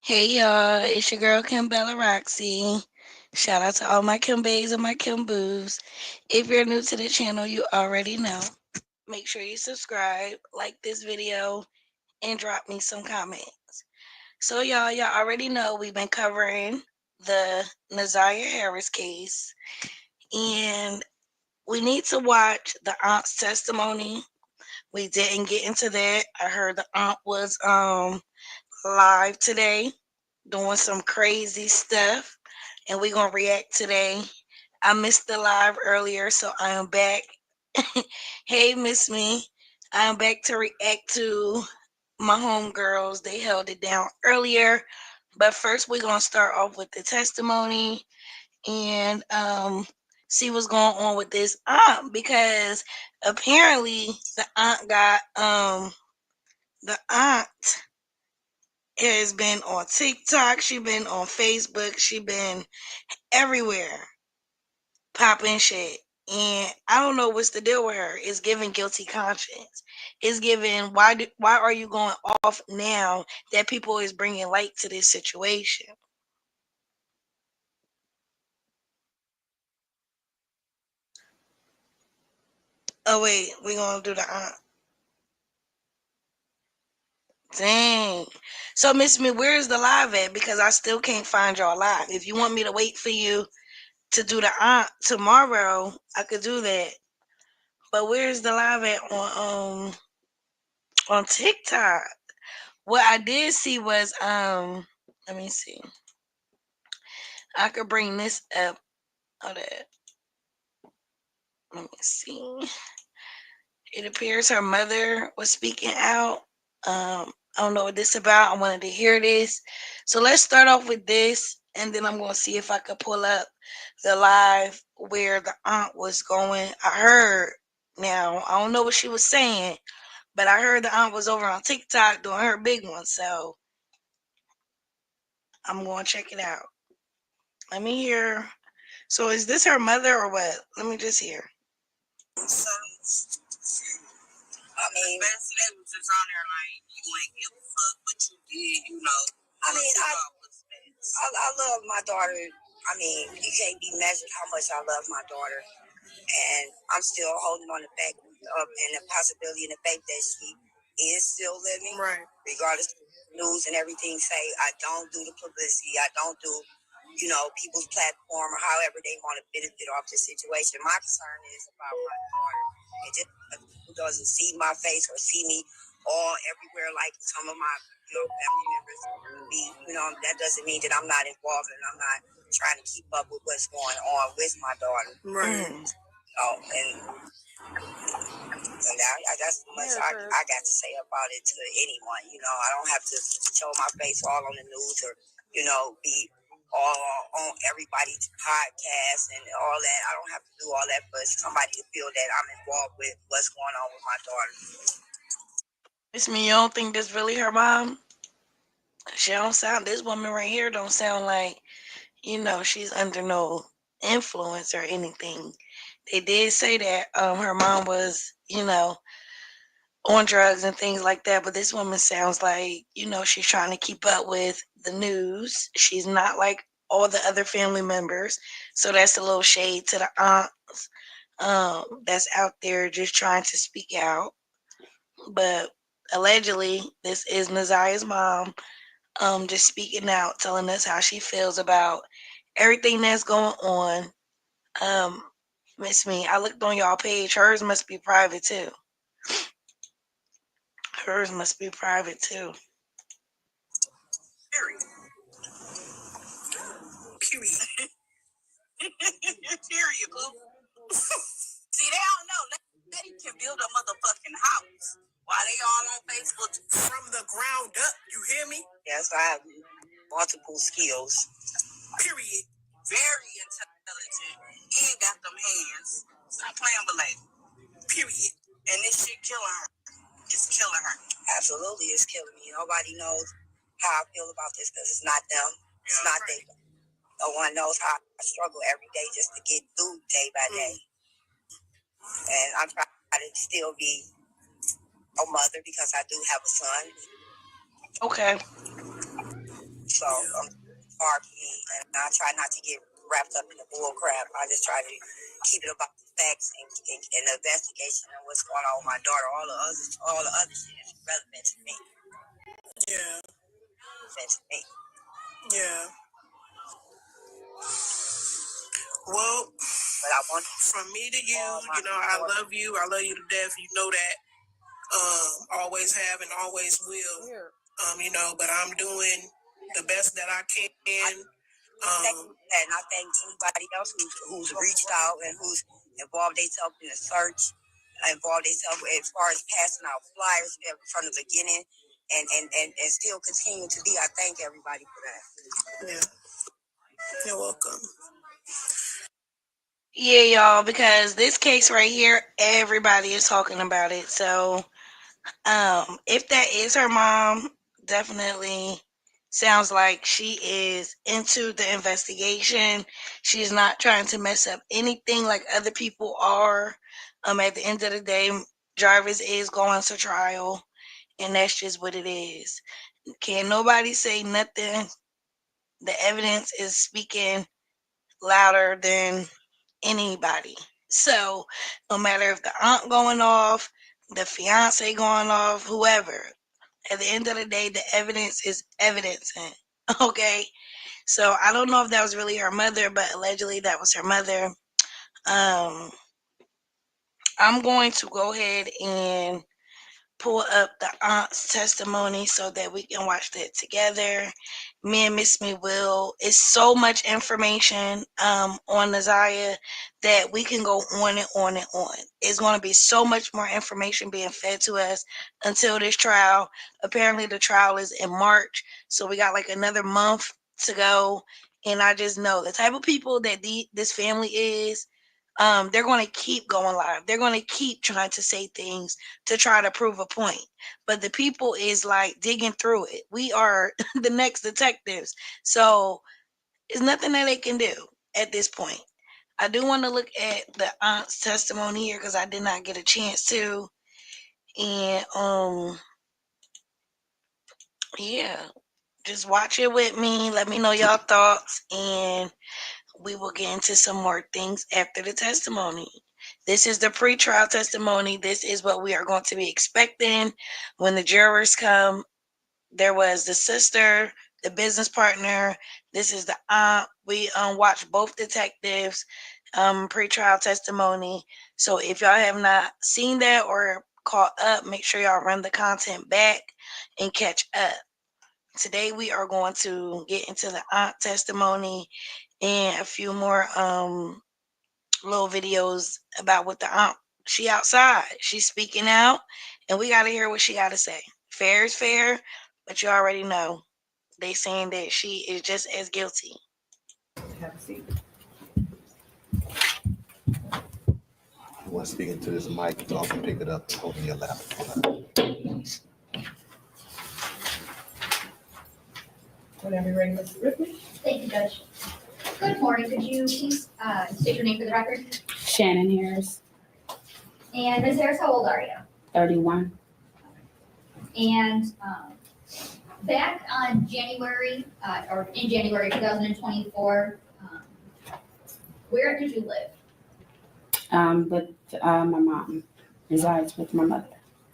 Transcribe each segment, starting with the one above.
Hey y'all, it's your girl Kim Bella Roxy. Shout out to all my Kim Bays and my Kim Boos. If you're new to the channel, you already know. Make sure you subscribe, like this video, and drop me some comments. So y'all already know we've been covering the Naziyah Harris case, and we need to watch the aunt's testimony. We didn't get into that. I heard the aunt was live today doing some crazy stuff, and we're gonna react today. I missed the live earlier, so I am back. Hey, Miss Me. I am back to react to my homegirls. They held it down earlier, but first we're gonna start off with the testimony and see what's going on with this aunt, because apparently the aunt has been on TikTok, she been on Facebook, she been everywhere popping shit. And I don't know what's the deal with her. It's giving guilty conscience. It's giving why are you going off now that people is bringing light to this situation? Oh wait, we gonna do the dang. So Miss Me, where's the live at? Because I still can't find y'all live. If you want me to wait for you to do the aunt tomorrow, I could do that. But where's the live at on TikTok? What I did see was let me see. I could bring this up. Hold that. Let me see. It appears her mother was speaking out. I don't know what this about. I wanted to hear this. So let's start off with this, and then I'm gonna see if I could pull up the live where the aunt was going. I heard, now I don't know what she was saying, but I heard the aunt was over on TikTok doing her big one. So I'm going to check it out. Let me hear. So is this her mother or what? Let me just hear. So, I mean, they was just on there like, you ain't give a fuck, but you did, you know. I love my daughter. I mean, you can't be measured how much I love my daughter. And I'm still holding on the fact of and the possibility and the fact that she is still living, right? Regardless of the news and everything say, I don't do the publicity, I don't do, people's platform or however they want to benefit off the situation. My concern is about my daughter. And just who doesn't see my face or see me all everywhere like some of my family members be, that doesn't mean that I'm not involved and I'm not trying to keep up with what's going on with my daughter. Right. And that's as much I got to say about it to anyone. I don't have to show my face all on the news or, be all on everybody's podcast and all that. I don't have to do all that for somebody to feel that I'm involved with what's going on with my daughter. Miss Me, you don't think this really her mom? She don't sound, this woman right here don't sound like, she's under no influence or anything. They did say that her mom was, on drugs and things like that, but this woman sounds like, she's trying to keep up with the news. She's not like all the other family members. So that's a little shade to the aunts that's out there just trying to speak out. But allegedly, this is Naziyah's mom just speaking out, telling us how she feels about everything that's going on. Miss Me, I looked on y'all page. Hers must be private too. Hers must be private too. Period. Period. Period, boo. See, they don't know. They can build a motherfucking house while they all on Facebook from the ground up. You hear me? Yes, I have multiple skills. Period. Very intelligent. And got them hands. Stop playing with lady. Period. And this shit killing her. It's killing her. Absolutely, it's killing me. Nobody knows how I feel about this because it's not them. It's not right. Them. No one knows how I struggle every day just to get through day by day. And I'm trying to still be a mother because I do have a son. Okay. So it's hard for me, and I try not to get wrapped up in the bull crap. I just try to keep it about the facts and the investigation and what's going on with my daughter. All the other shit is relevant to me. Yeah. Relevant to me. Yeah. Well, but I want from me to you, I love you. I love you to death. You know that. Always have and always will. But I'm doing the best that I can. And I thank anybody else who's reached out and who's involved themselves in the search, involved themselves as far as passing out flyers from the beginning, and still continue to be. I thank everybody for that. Yeah, you're welcome. Yeah, y'all, because this case right here, everybody is talking about it. So, if that is her mom, definitely sounds like she is into the investigation. She's not trying to mess up anything like other people are. At the end of the day, Jarvis is going to trial, and that's just what it is. Can't nobody say nothing. The evidence is speaking louder than anybody. So no matter if the aunt going off, the fiance going off, whoever, at the end of the day, the evidence is evidencing. Okay. So I don't know if that was really her mother, but allegedly that was her mother. I'm going to go ahead and pull up the aunt's testimony so that we can watch that together. Me and Miss Me will. It's so much information on Naziyah that we can go on and on and on. It's going to be so much more information being fed to us until this trial. Apparently the trial is in March, so we got like another month to go. And I just know the type of people that this family is. They're going to keep going live. They're going to keep trying to say things to try to prove a point. But the people is like digging through it. We are the next detectives. So it's nothing that they can do at this point. I do want to look at the aunt's testimony here because I did not get a chance to. And yeah, just watch it with me. Let me know y'all thoughts, and we will get into some more things after the testimony. This is the pre-trial testimony. This is what we are going to be expecting when the jurors come. There was the sister, the business partner. This is the aunt. We watched both detectives' pre-trial testimony. So if y'all have not seen that or caught up, make sure y'all run the content back and catch up. Today we are going to get into the aunt testimony and a few more little videos about what the aunt, she outside, she's speaking out, and we got to hear what she got to say. Fair is fair, but you already know they saying that she is just as guilty. Have a seat. You want to speak into this mic, you can also pick it up and hold in your lap. Whenever you're ready, Mr. Ripley. Thank you, Judge. Good morning. Could you please state your name for the record? Shannon Harris, And Ms. Harris, how old are you? 31. And back on January, or in January 2024, where did you live? But my mom resides with my mother.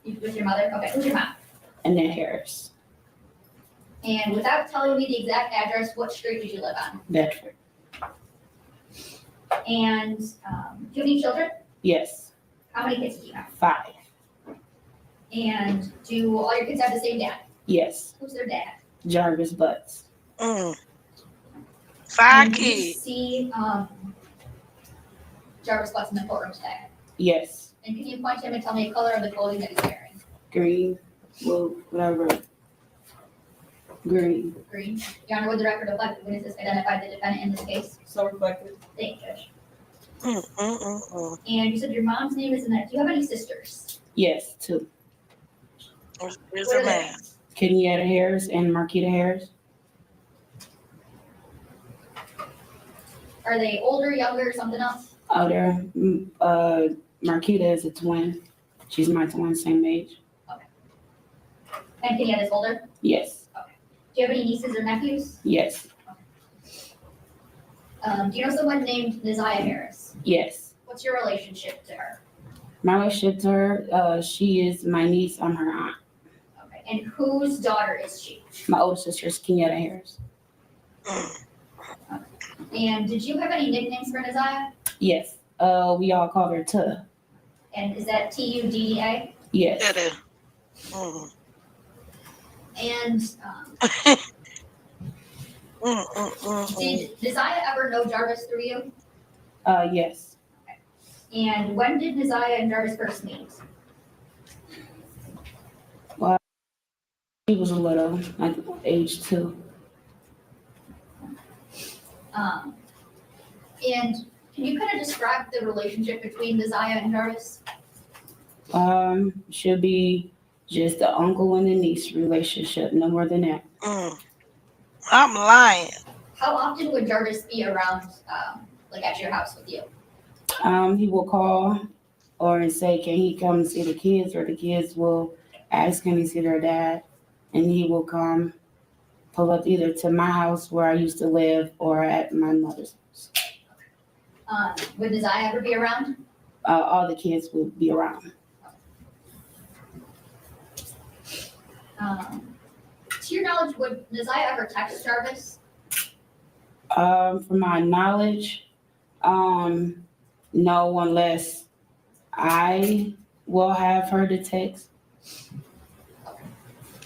With your mother? Okay, who's your mom? Annette Harris, And without telling me the exact address, what street did you live on? Bedford. And do you have any children? Yes, How many kids do you have? 5. And do all your kids have the same dad? Yes, Who's their dad? Jarvis Butts. 5 And do you kids. see Jarvis Butts in the courtroom today? Yes, And can you point to him and tell me the color of the clothing that he's wearing? green, well, whatever. Green. Green. Your Honor, would the record reflect the witnesses identified the defendant in this case? So reflected. Thank you, Judge. Mm-mm-mm-mm. And you said your mom's name is Annette. Do you have any sisters? Yes, 2. Where's What her are their man? names? Kenyatta Harris and Marquita Harris. Are they older, younger, something else? Oh, they're, Marquita is a twin. She's my twin, same age. And Kenyatta's older? Yes. Do you have any nieces or nephews? Yes. Do you know someone named Naziyah Harris? Yes. What's your relationship to her? My relationship to her, she is my niece. I'm her aunt. Okay. And whose daughter is she? My older sister is Kenyatta Harris. And did you have any nicknames for Naziyah? Yes. We all called her Tuh. And is that Tudda? Yes. And did Naziyah ever know Jarvis through you? Yes. And when did Naziyah and Jarvis first meet? She was a little, like age 2. And can you kind of describe the relationship between Naziyah and Jarvis? Should be just the uncle and the niece relationship, no more than that. I'm lying. How often would Jarvis be around, like at your house with you? He will call or say, can he come see the kids? Or the kids will ask, can he see their dad? And he will come pull up either to my house where I used to live or at my mother's house. Would Naziyah ever be around? All the kids would be around. To your knowledge, would Naziyah ever text Jarvis? From my knowledge, no, unless I will have her to text.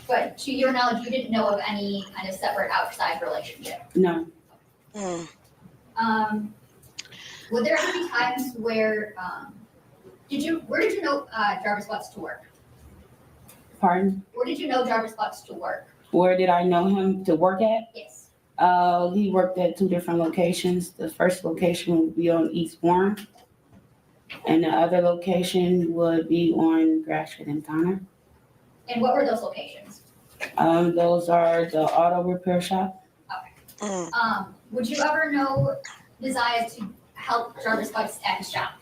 But to your knowledge, you didn't know of any kind of separate outside relationship? No. Would there ever be times where, where did you know Jarvis Butts to work? Pardon? Where did you know Jarvis Butts to work? Where did I know him to work at? Yes. He worked at 2 different locations. The first location would be on East Warren, and the other location would be on Gratiot and Connor. And what were those locations? Those are the auto repair shop. Okay. Would you ever know Naziyah to help Jarvis Butts at his shop?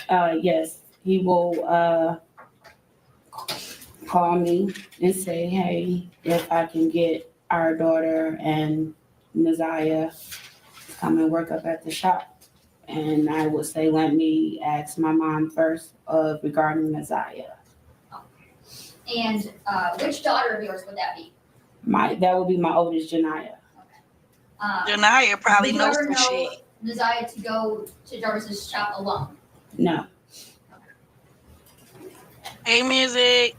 Yes, he will call me and say, hey, if I can get our daughter and Naziyah to come and work up at the shop. And I would say, let me ask my mom first regarding Naziyah. And which daughter of yours would that be? That would be my oldest, Janiyah. Janiyah probably Did you knows ever some know shit. Naziyah to go to Jarvis's shop alone? No. Hey, music.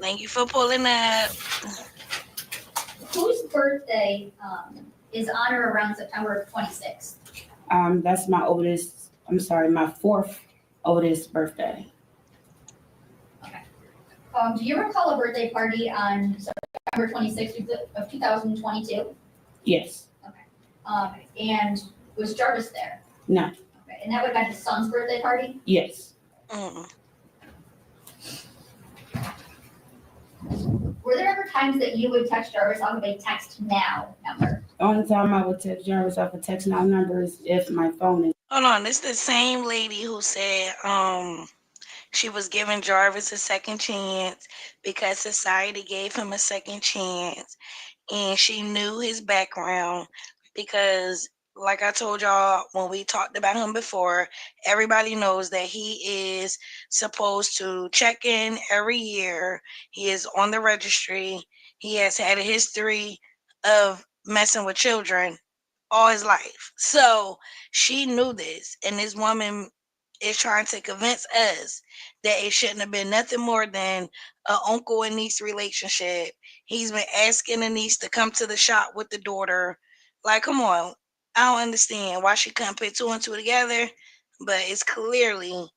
Thank you for pulling up. Whose birthday is on or around September 26th? That's my my 4th oldest birthday. Do you recall a birthday party on September 26th of 2022? Yes. Okay. And was Jarvis there? No. Okay. And that would have been his son's birthday party? Yes. Were there ever times that you would text Jarvis off of a text now number? The only time I would text Jarvis off a text now number is if my phone is. Hold on, this the same lady who said she was giving Jarvis a second chance because society gave him a second chance, and she knew his background because, like I told y'all when we talked about him before, everybody knows that he is supposed to check in every year. He is on the registry. He has had a history of messing with children all his life. So she knew this, and this woman is trying to convince us that it shouldn't have been nothing more than an uncle and niece relationship. He's been asking the niece to come to the shop with the daughter. Like, come on. I don't understand why she couldn't put 2 and 2 together, but it's clearly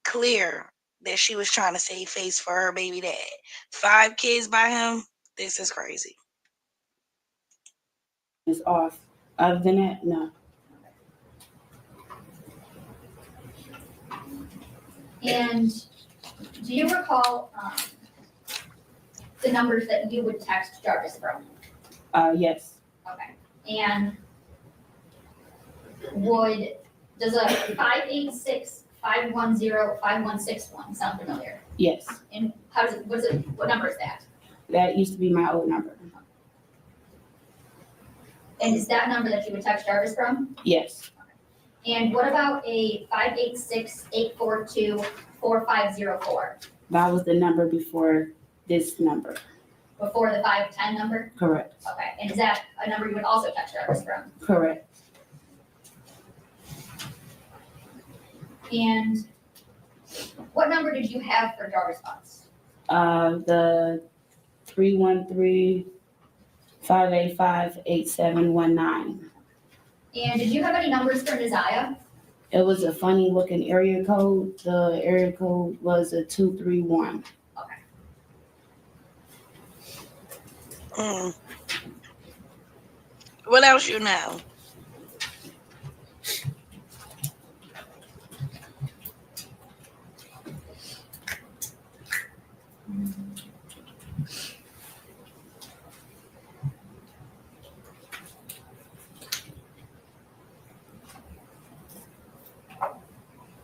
clear that she was trying to save face for her baby dad. 5 kids by him. This is crazy. Is off. Other than that, no. And do you recall the numbers that you would text Jarvis from? Yes. Okay. And does a 586-510-5161 sound familiar? Yes. And what number is that? That used to be my old number. And is that number that you would text Jarvis from? Yes. And what about a 586-842-4504 That was the number before this number. before the 510 number? Correct. Okay, and is that a number you would also text Jarvis from? Correct. And what number did you have for Jarvis Funds? The 313-585-8719. And did you have any numbers for Naziyah? It was a funny looking area code. The area code was a 231. What else you know?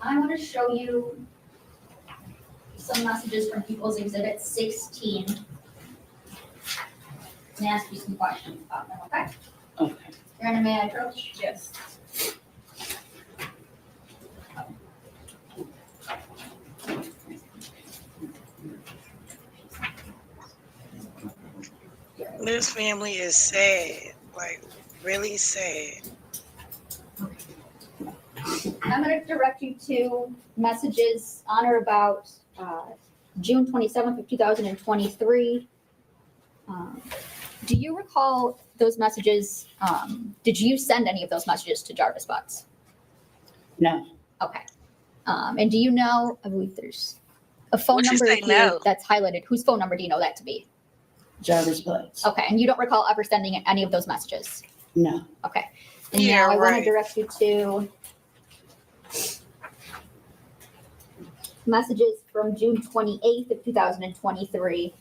I want to show you some messages from People's Exhibit 16 and ask you some questions about them, okay? Okay. Brandon, may I approach? Yes. This family is sad, like really sad. I'm going to direct you to messages on or about June 27th of 2023. Do you recall those messages? Did you send any of those messages to Jarvis Butts? No. Okay. And do you know, I believe there's a phone What'd you number say, here no? that's highlighted. Whose phone number do you know that to be? Jarvis Butts. Okay, and you don't recall ever sending any of those messages? No. Okay. And Yeah, now I want to right. direct you to messages from June 28th of 2023.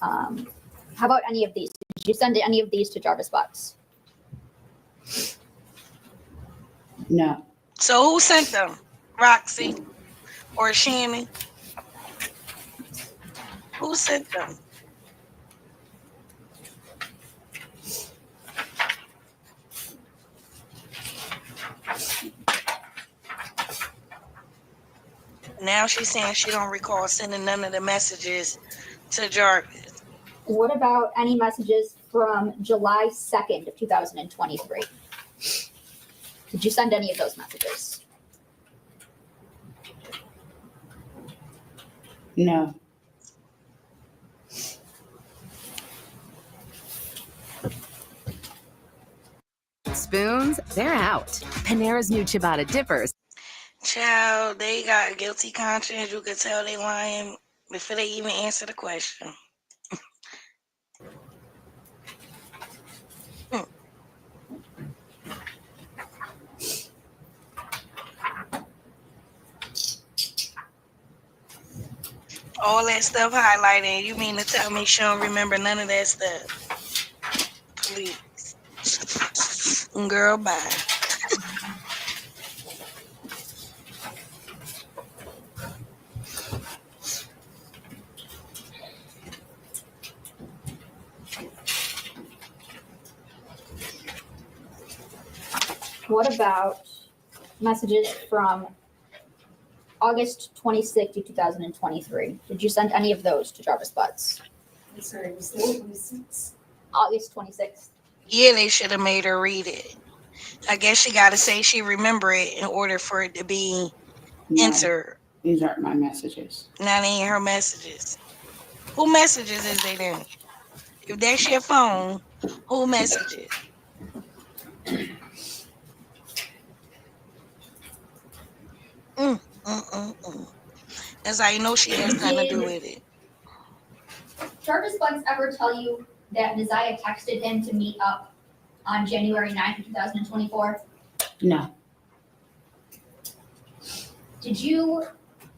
How about any of these? Did you send any of these to Jarvis Butts? No. So who sent them? Roxy or Shannon? Who sent them? Now she's saying she don't recall sending none of the messages to Jarvis. What about any messages from July 2nd of 2023? Did you send any of those messages? No. Spoons, they're out. Panera's new ciabatta dippers. Child, they got a guilty conscience. You could tell they lying before they even answer the question. All that stuff highlighted. You mean to tell me she don't remember none of that stuff? Please. Girl, bye. What about messages from August 26th of 2023? Did you send any of those to Jarvis Butts? I'm sorry, was the 26th? August 26th. Yeah, they should have made her read it. I guess she got to say she remember it in order for it to be No. entered. These aren't my messages. Now they ain't her messages. Who messages is they then? If that's your phone, who messages? That's how you know she has nothing to do with it. Jarvis Butts ever tell you that Naziyah texted him to meet up on January 9th of 2024? No. Did you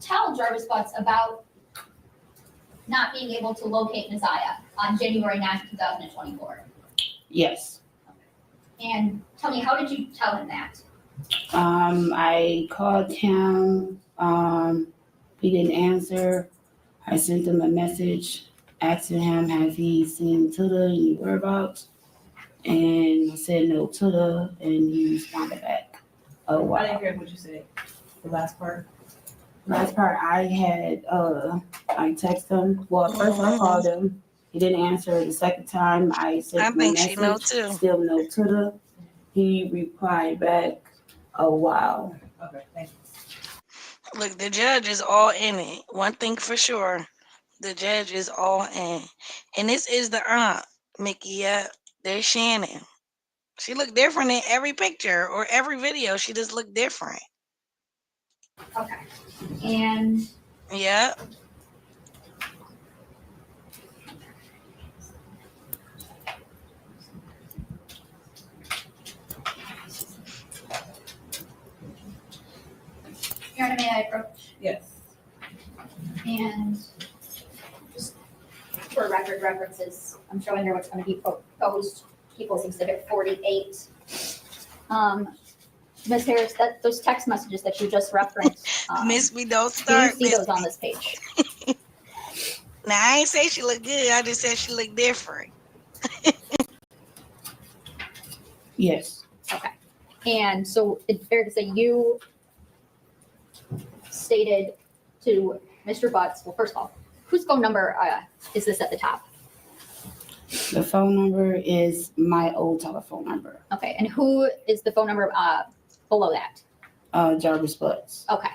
tell Jarvis Butts about not being able to locate Naziyah on January 9th, 2024? Yes. And tell me, how did you tell him that? I called him. He didn't answer. I sent him a message asking him, has he seen Tuda, any whereabouts? And I said no Tuda, and he responded back, oh wow. I didn't hear what you said, the last part. Last part, I texted him. Well, at first I called him. He didn't answer. The second time, I I sent him a think she know message. too. Still no Tuda. He replied back, oh wow. Okay, thank you. Look, the judge is all in it. One thing for sure, the judge is all in. And this is the aunt, Mickey. Yeah, there's Shannon. She looked different in every picture or every video. She just looked different. Okay. And Yeah. Karen, may I approach? Yes. And just for record references, I'm showing her what's going to be proposed, People's Exhibit 48. Ms. Harris, those text messages that you just referenced, Miss Me, don't do you start. see those on this page? Now, I ain't say she looked good. I just said she looked different. Yes. Okay. And so it's fair to say you stated to Mr. Butts, well, first of all, whose phone number is this at the top? The phone number is my old telephone number. Okay. And who is the phone number below that? Jarvis Butts. Okay.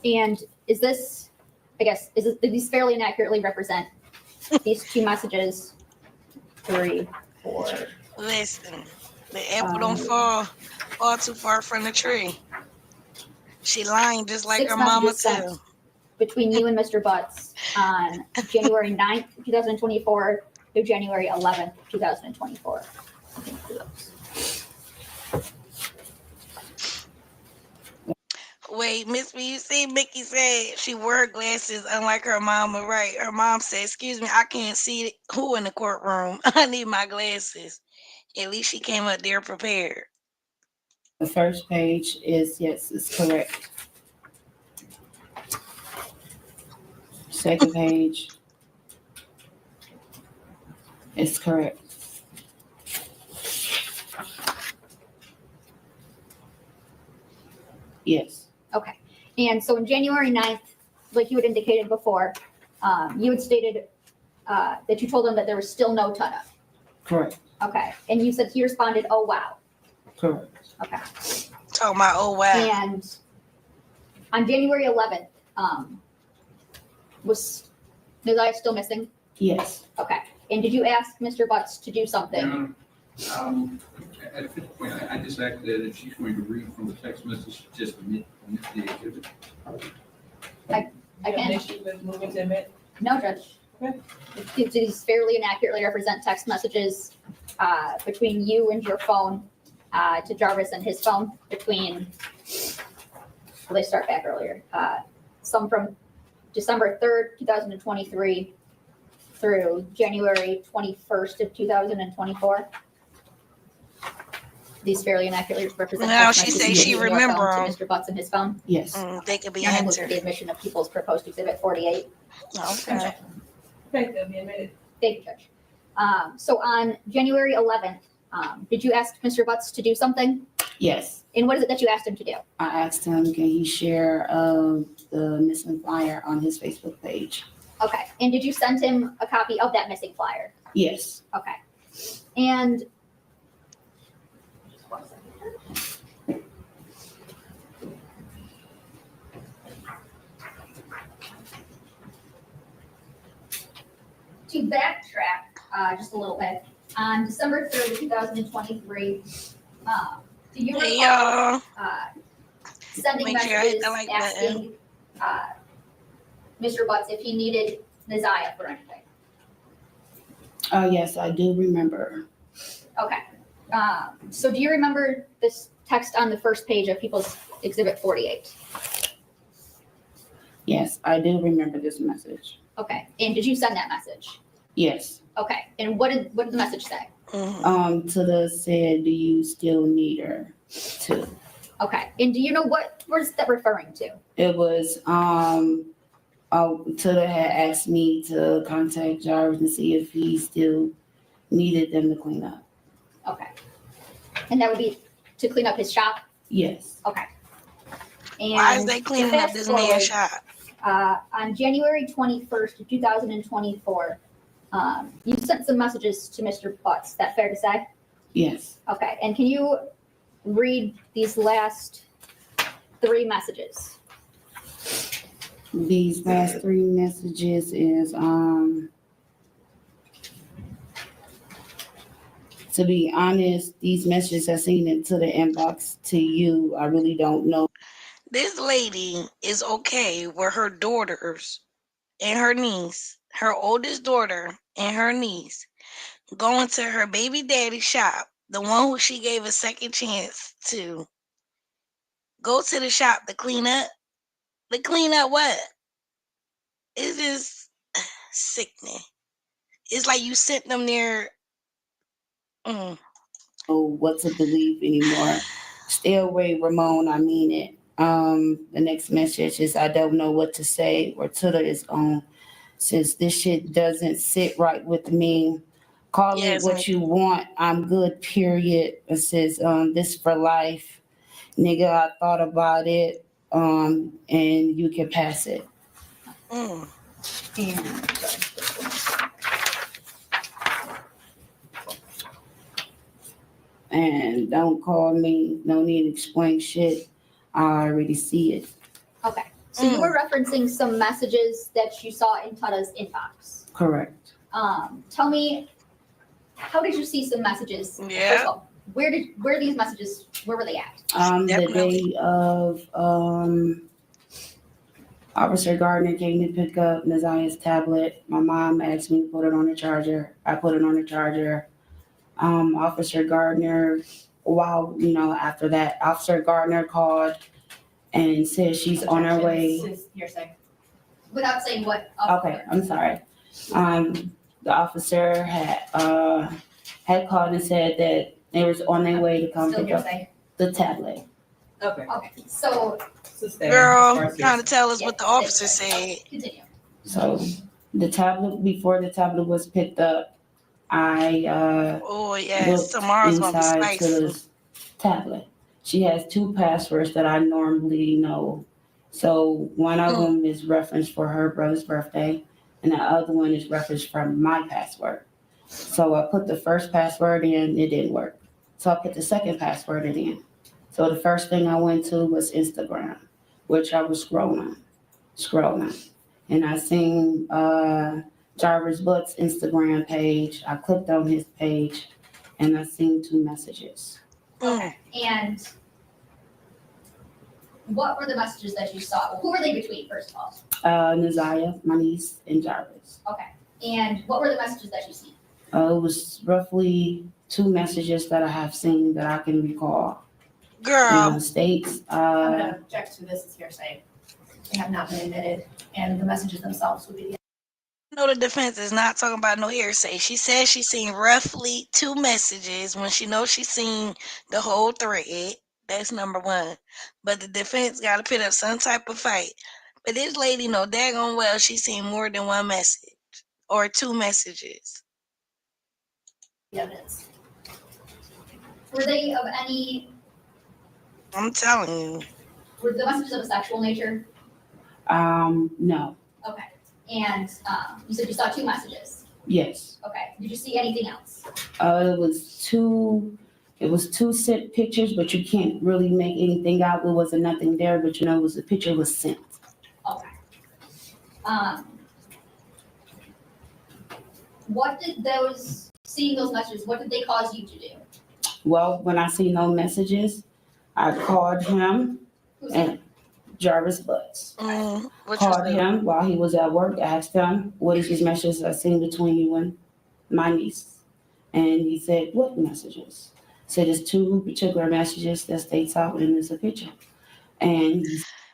And is this, I guess, do these fairly and accurately represent these two messages? 3, 4. Listen, the apple don't fall too far from the tree. She lying just like 6 her mama messages sent too. between you and Mr. Butts on January 9th, 2024 through January 11th, 2024. Wait, Miss Me, you see Mickey said she wore glasses unlike her mama, right? Her mom said, excuse me, I can't see who in the courtroom. I need my glasses. At least she came up there prepared. The first page is, yes, it's correct. Second page is correct. Yes. Okay. And so on January 9th, like you had indicated before, you had stated that you told him that there was still no tuna. Correct. Okay. And you said he responded, oh, wow. Correct. Okay. Talking about, oh, wow. And on January 11th, was Naziyah still missing? Yes. Okay. And did you ask Mr. Butts to do something? At this point, I just asked that if she's going to read from the text message, just omit the exhibit. I You have an can. issue with moving to admit? No, Judge. Okay. Do these fairly and accurately represent text messages between you and your phone to Jarvis and his phone between, well, they start back earlier. Some from December 3rd, 2023 through January 21st of 2024. These fairly and accurately represent Now text she messages say she between your phone remember 'em. to Mr. Butts and his phone. Yes. They could be You're gonna move to answered. the admission of People's Proposed Exhibit 48. Okay. Okay, they'll be admitted. Thank you, Judge. So on January 11th, did you ask Mr. Butts to do something? Yes. And what is it that you asked him to do? I asked him, can he share the missing flyer on his Facebook page? Okay. And did you send him a copy of that missing flyer? Yes. Okay. And to backtrack just a little bit, on December 3rd, 2023, do you Hey, recall y'all. sending Make sure I hit messages the like button. asking Mr. Butts if he needed Naziyah for anything? Oh, yes, I do remember. Okay. So do you remember this text on the first page of People's Exhibit 48? Yes, I do remember this message. Okay. And did you send that message? Yes. Okay. And what did the message say? Mhm. Tuda said, do you still need her too? Okay. And do you know what is that referring to? It was, Tilla had asked me to contact Jarvis and see if he still needed them to clean up. Okay. And that would be to clean up his shop? Yes. Okay. And why is they cleaning up this man's shop? On January 21st, 2024, you sent some messages to Mr. Butts. Is that fair to say? Yes. Okay. And can you read these last 3 messages? These last 3 messages is to be honest, these messages are seen into the inbox to you. I really don't know. This lady is okay with her daughters and her niece, her oldest daughter and her niece, going to her baby daddy's shop, the one who she gave a second chance to, go to the shop to clean up. To clean up what? It's just sickening. It's like you sent them there. What to believe anymore. Stay away, Ramon. I mean it. The next message is I don't know what to say, or Twitter is on. Since this shit doesn't sit right with me. Call it Yes, what you want. I'm good, period. It says, this for life. Nigga, I thought about it. And you can pass it. mm. And don't call me. No need to explain shit. I already see it. Okay. So you were referencing some messages that you saw in Tada's inbox. Correct. Tell me, how did you see some messages? Yeah. First of all, where these messages, where were they at? The day of Officer Gardner came to pick up Naziyah's tablet. My mom asked me to put it on the charger. I put it on the charger. Officer Gardner, after that, Officer Gardner called and said she's on her way. Without saying what? Okay, I'm sorry. The officer had called and said that they was on their way to come pick up the tablet. Okay. Okay, so Girl, trying to tell us what the officer said. continue. So before the tablet was picked up, I Oh yes, looked tomorrow's gonna be inside spicy. Tilla's tablet. She has 2 passwords that I normally know. So one of them is referenced for her brother's birthday, and the other one is referenced from my password. So I put the first password in, it didn't work. So I put the second password in. So the first thing I went to was Instagram, which I was scrolling. And I seen Jarvis Butt's Instagram page. I clicked on his page and I seen 2 messages. Okay. And what were the messages that you saw? Who were they between, first of all? Naziyah, my niece, and Jarvis. Okay. And what were the messages that you seen? It was roughly 2 messages that I have seen that I can recall. Girl. States. I'm gonna object to this as hearsay. They have not been admitted, and the messages themselves would be the. No, the defense is not talking about no hearsay. She says she's seen roughly 2 messages when she knows she's seen the whole thread. That's number 1. But the defense got to put up some type of fight. But this lady know daggone well she's seen more than 1 message or 2 messages. Evidence. Were they of any? I'm telling you. Were the messages of a sexual nature? No. Okay. And you said you saw 2 messages. Yes. Okay. Did you see anything else? It was 2 sent pictures, but you can't really make anything out. There wasn't nothing there, but the picture was sent. Okay. What did seeing those messages, what did they cause you to do? Well, when I see no messages, I called him and Jarvis Butts. Called him while he was at work, asked him, what is these messages I seen between you and my niece? And he said, what messages? Said it's 2 particular messages that states out and it's a picture. And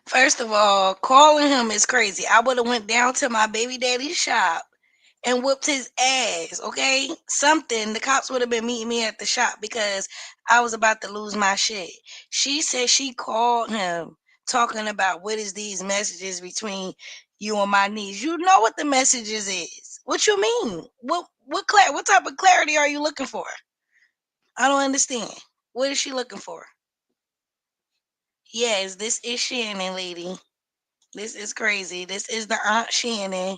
first of all, calling him is crazy. I would have went down to my baby daddy's shop and whooped his ass, okay? Something. The cops would have been meeting me at the shop because I was about to lose my shit. She said she called him talking about what is these messages between you and my niece. You know what the messages is. What you mean? What type of clarity are you looking for? I don't understand. What is she looking for? Yes, this is Shannon, lady. This is crazy. This is the Aunt Shannon,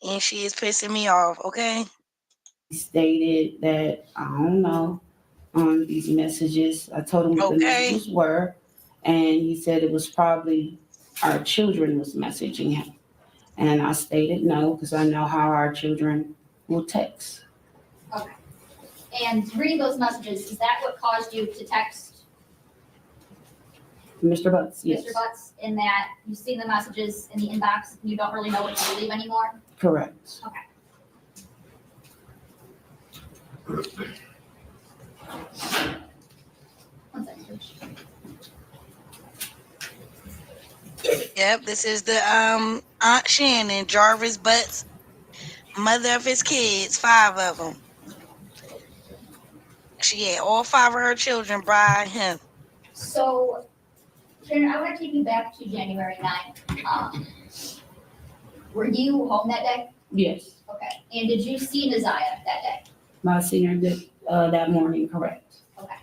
and she is pissing me off, okay? He stated that, I don't know, these messages. I told him what the Okay. messages were, and he said it was probably our children was messaging him. And I stated no, because I know how our children will text. Okay. And reading those messages, is that what caused you to text Mr. Butts, yes. Mr. Butts, in that you've seen the messages in the inbox and you don't really know what to believe anymore? Correct. Okay. One second, Rich. Yep, this is the Aunt Shannon, Jarvis Butts, mother of his kids, 5 of them. She had all 5 of her children by him. So, Shannon, I want to take you back to January 9th. Were you home that day? Yes. Okay. And did you see Naziyah that day? My senior did that morning, correct. Okay.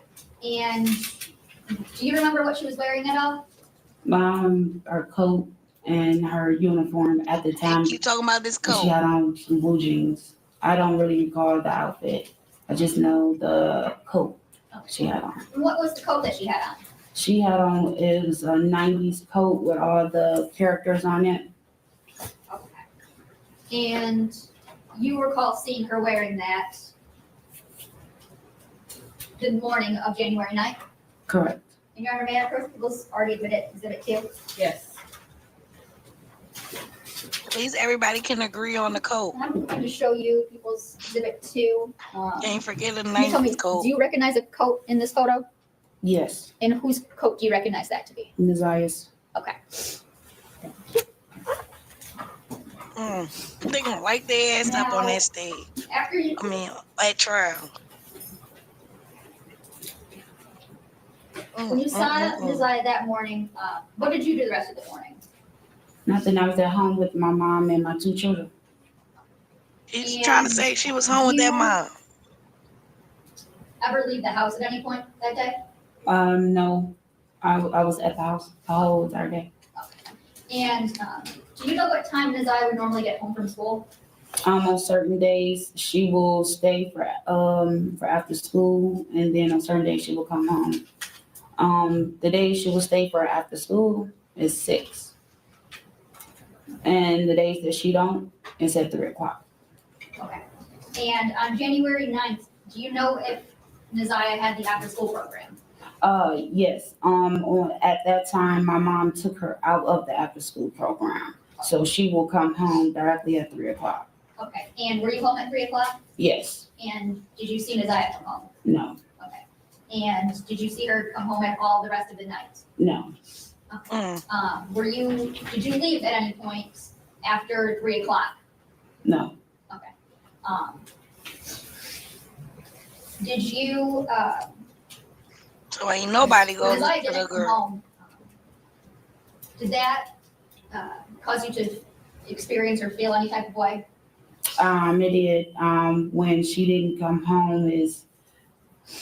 And do you remember what she was wearing at all? Her coat and her uniform at the time. Keep talking about this coat. She had on some blue jeans. I don't really recall the outfit. I just know the coat she had on. And what was the coat that she had on? She had on, it was a 90s coat with all the characters on it. Okay. And you recall seeing her wearing that the morning of January 9th? Correct. And Your Honor, may I approach people's already exhibit 2? Yes. Please, everybody can agree on the coat. I'm going to show you people's exhibit 2. Can't forget the Can you tell me, 90s coat. do you recognize a coat in this photo? Yes. And whose coat do you recognize that to be? Naziyah's. Okay. They gonna light their ass up on Now, that stage. After you, At trial. when you saw Naziyah that morning, what did you do the rest of the morning? Nothing. I was at home with my mom and my 2 children. She's trying to say she was home with that mom. Ever leave the house at any point that day? No. I was at the house the whole entire day. And do you know what time Naziyah would normally get home from school? On certain days, she will stay for after school, and then on certain days she will come home. The days she will stay for after school is 6, and the days that she don't is at 3 o'clock. Okay. And on January 9th, do you know if Naziyah had the after school program? Yes. At that time, my mom took her out of the after school program, so she will come home directly at 3 o'clock. Okay. And were you home at 3 o'clock? Yes. And did you see Naziyah come home? No. Okay. And did you see her come home at all the rest of the night? No. Okay. Did you leave at any point after 3 o'clock? No. Okay. Did you, So ain't nobody when goes Naziyah to the didn't come girl. home, did that cause you to experience or feel any type of way? It did. When she didn't come home is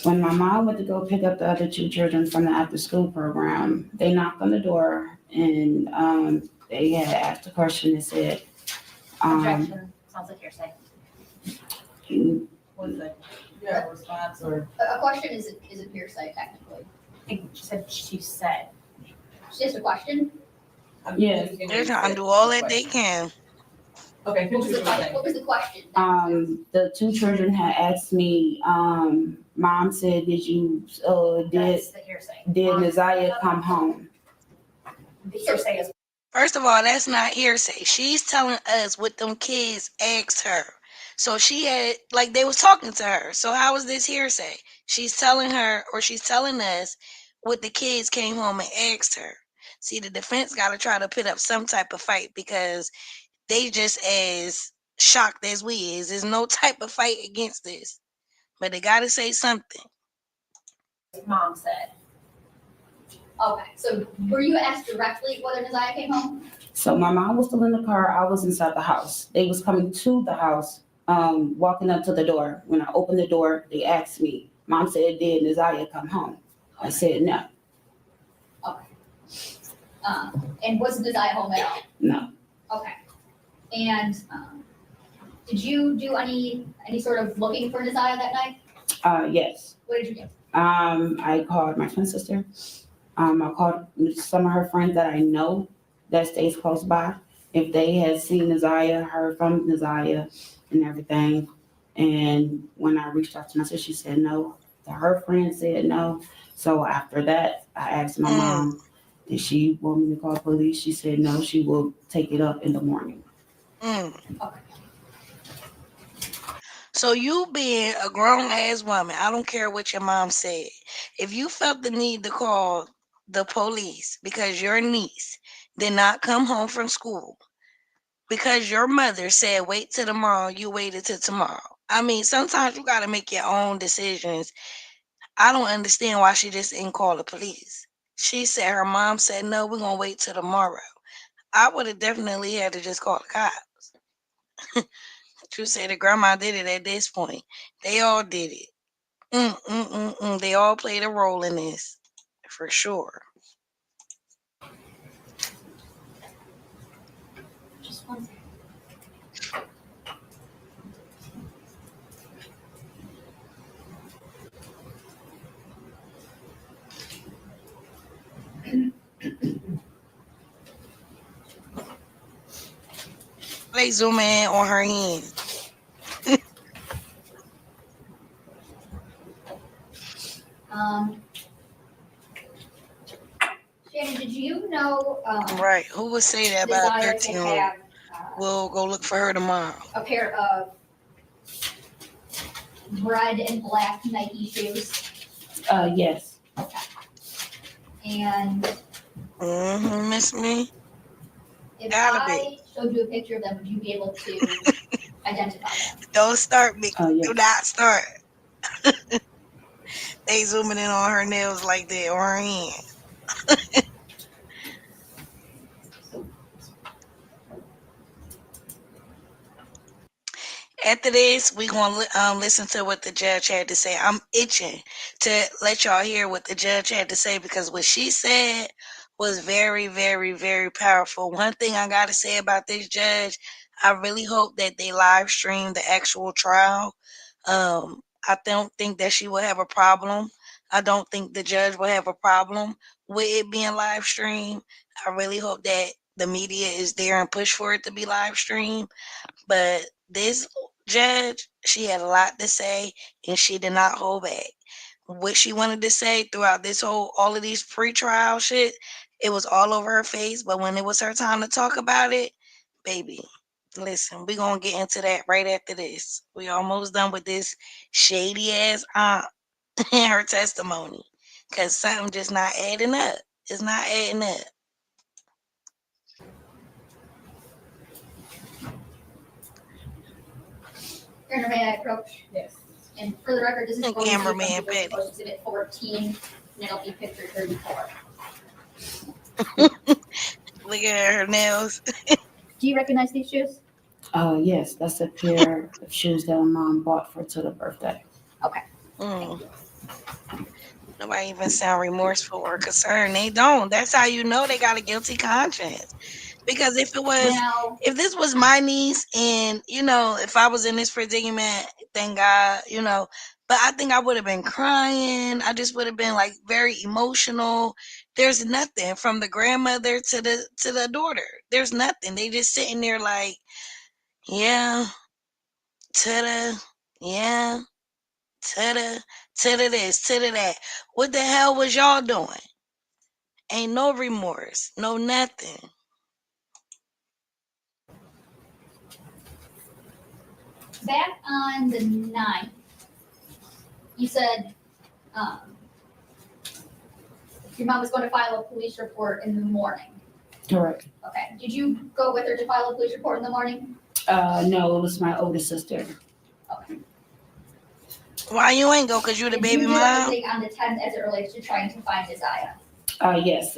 when my mom went to go pick up the other 2 children from the after school program. They knocked on the door and they had asked a question and said, Objection, sounds like hearsay. What is that? You have a response or? A question isn't hearsay technically. I think she said. It's just a question. Yes. They're trying to do all that they can. Okay, What was finish the, what you're saying. what was the question? The 2 children had asked me, Mom said, did That's the hearsay. Naziyah come home? The hearsay is. First of all, that's not hearsay. She's telling us what them kids asked her. So she had, like, they was talking to her. So how is this hearsay? She's telling her, or she's telling us what the kids came home and asked her. See, the defense got to try to put up some type of fight because they just as shocked as we is. There's no type of fight against this. But they got to say something. Mom said. Okay, so were you asked directly whether Naziyah came home? So my mom was still in the car. I was inside the house. They was coming to the house, walking up to the door. When I opened the door, they asked me. Mom said, "Did Naziyah come home?" I said, "No, Okay. And was Naziyah home at all? no." Okay. And, did you do any sort of looking for Naziyah that night? Yes. What did you do? I called my twin sister. I called some of her friends that I know that stays close by. If they had seen Naziyah, heard from Naziyah and everything. And when I reached out to my sister, she said no. Her friend said no. So after that, I asked my mom, did she want me to call police? She said no, she will take it up in the morning. Okay. So you being a grown ass woman, I don't care what your mom said. If you felt the need to call the police because your niece did not come home from school, because your mother said wait till tomorrow, you waited till tomorrow. I mean, sometimes you gotta make your own decisions. I don't understand why she just didn't call the police. She said her mom said no, we're gonna wait till tomorrow. I would have definitely had to just call the cops. You say the grandma did it at this point. They all did it. They all played a role in this, for sure. Just one second. They zoom in on her hand. Shannon, did you know, Right. Who would say that about a Naziyah 13 to year old? have, We'll go look for her tomorrow. a pair of red and black Nike shoes? Yes. And Miss me? if Gotta I be. showed you a picture of them, would you be able to identify them? Don't start me. Yes. Do not start. They zooming in on her nails like that or her hand. After this, we gonna listen to what the judge had to say. I'm itching to let y'all hear what the judge had to say because what she said was very, very, very powerful. One thing I gotta say about this judge, I really hope that they live stream the actual trial. I don't think that she will have a problem. I don't think the judge will have a problem with it being live streamed. I really hope that the media is there and push for it to be live streamed. But this judge, she had a lot to say and she did not hold back. What she wanted to say throughout all of these pre-trial shit, it was all over her face. But when it was her time to talk about it, baby, listen, we gonna get into that right after this. We almost done with this shady ass aunt and her testimony. Cause something just not adding up. It's not adding up. Your may I approach? Yes. And for the record, this is And going to be from cameraman People's Petty. Post Exhibit 14, and it'll be picture 34. Look at her nails. Do you recognize these shoes? Yes, that's a pair of shoes that my mom bought for to the birthday. Mm. Nobody even sound remorseful or concerned. They don't. That's how you know they got a guilty conscience. Because if Now, this was my niece and, if I was in this predicament, thank God, but I think I would have been crying. I just would have been like very emotional. There's nothing from the grandmother to the daughter. There's nothing. They just sitting there like, yeah, to the, yeah, to the this, to the that. What the hell was y'all doing? Ain't no remorse, no nothing. back on the 9th, you said your mom was going to file a police report in the morning. Correct. Okay. Did you go with her to file a police report in the morning? No, it was my older sister. Okay. Why you ain't go? Cause you the Did baby you do mom? anything on the 10th as it relates to trying to find Naziyah? Yes,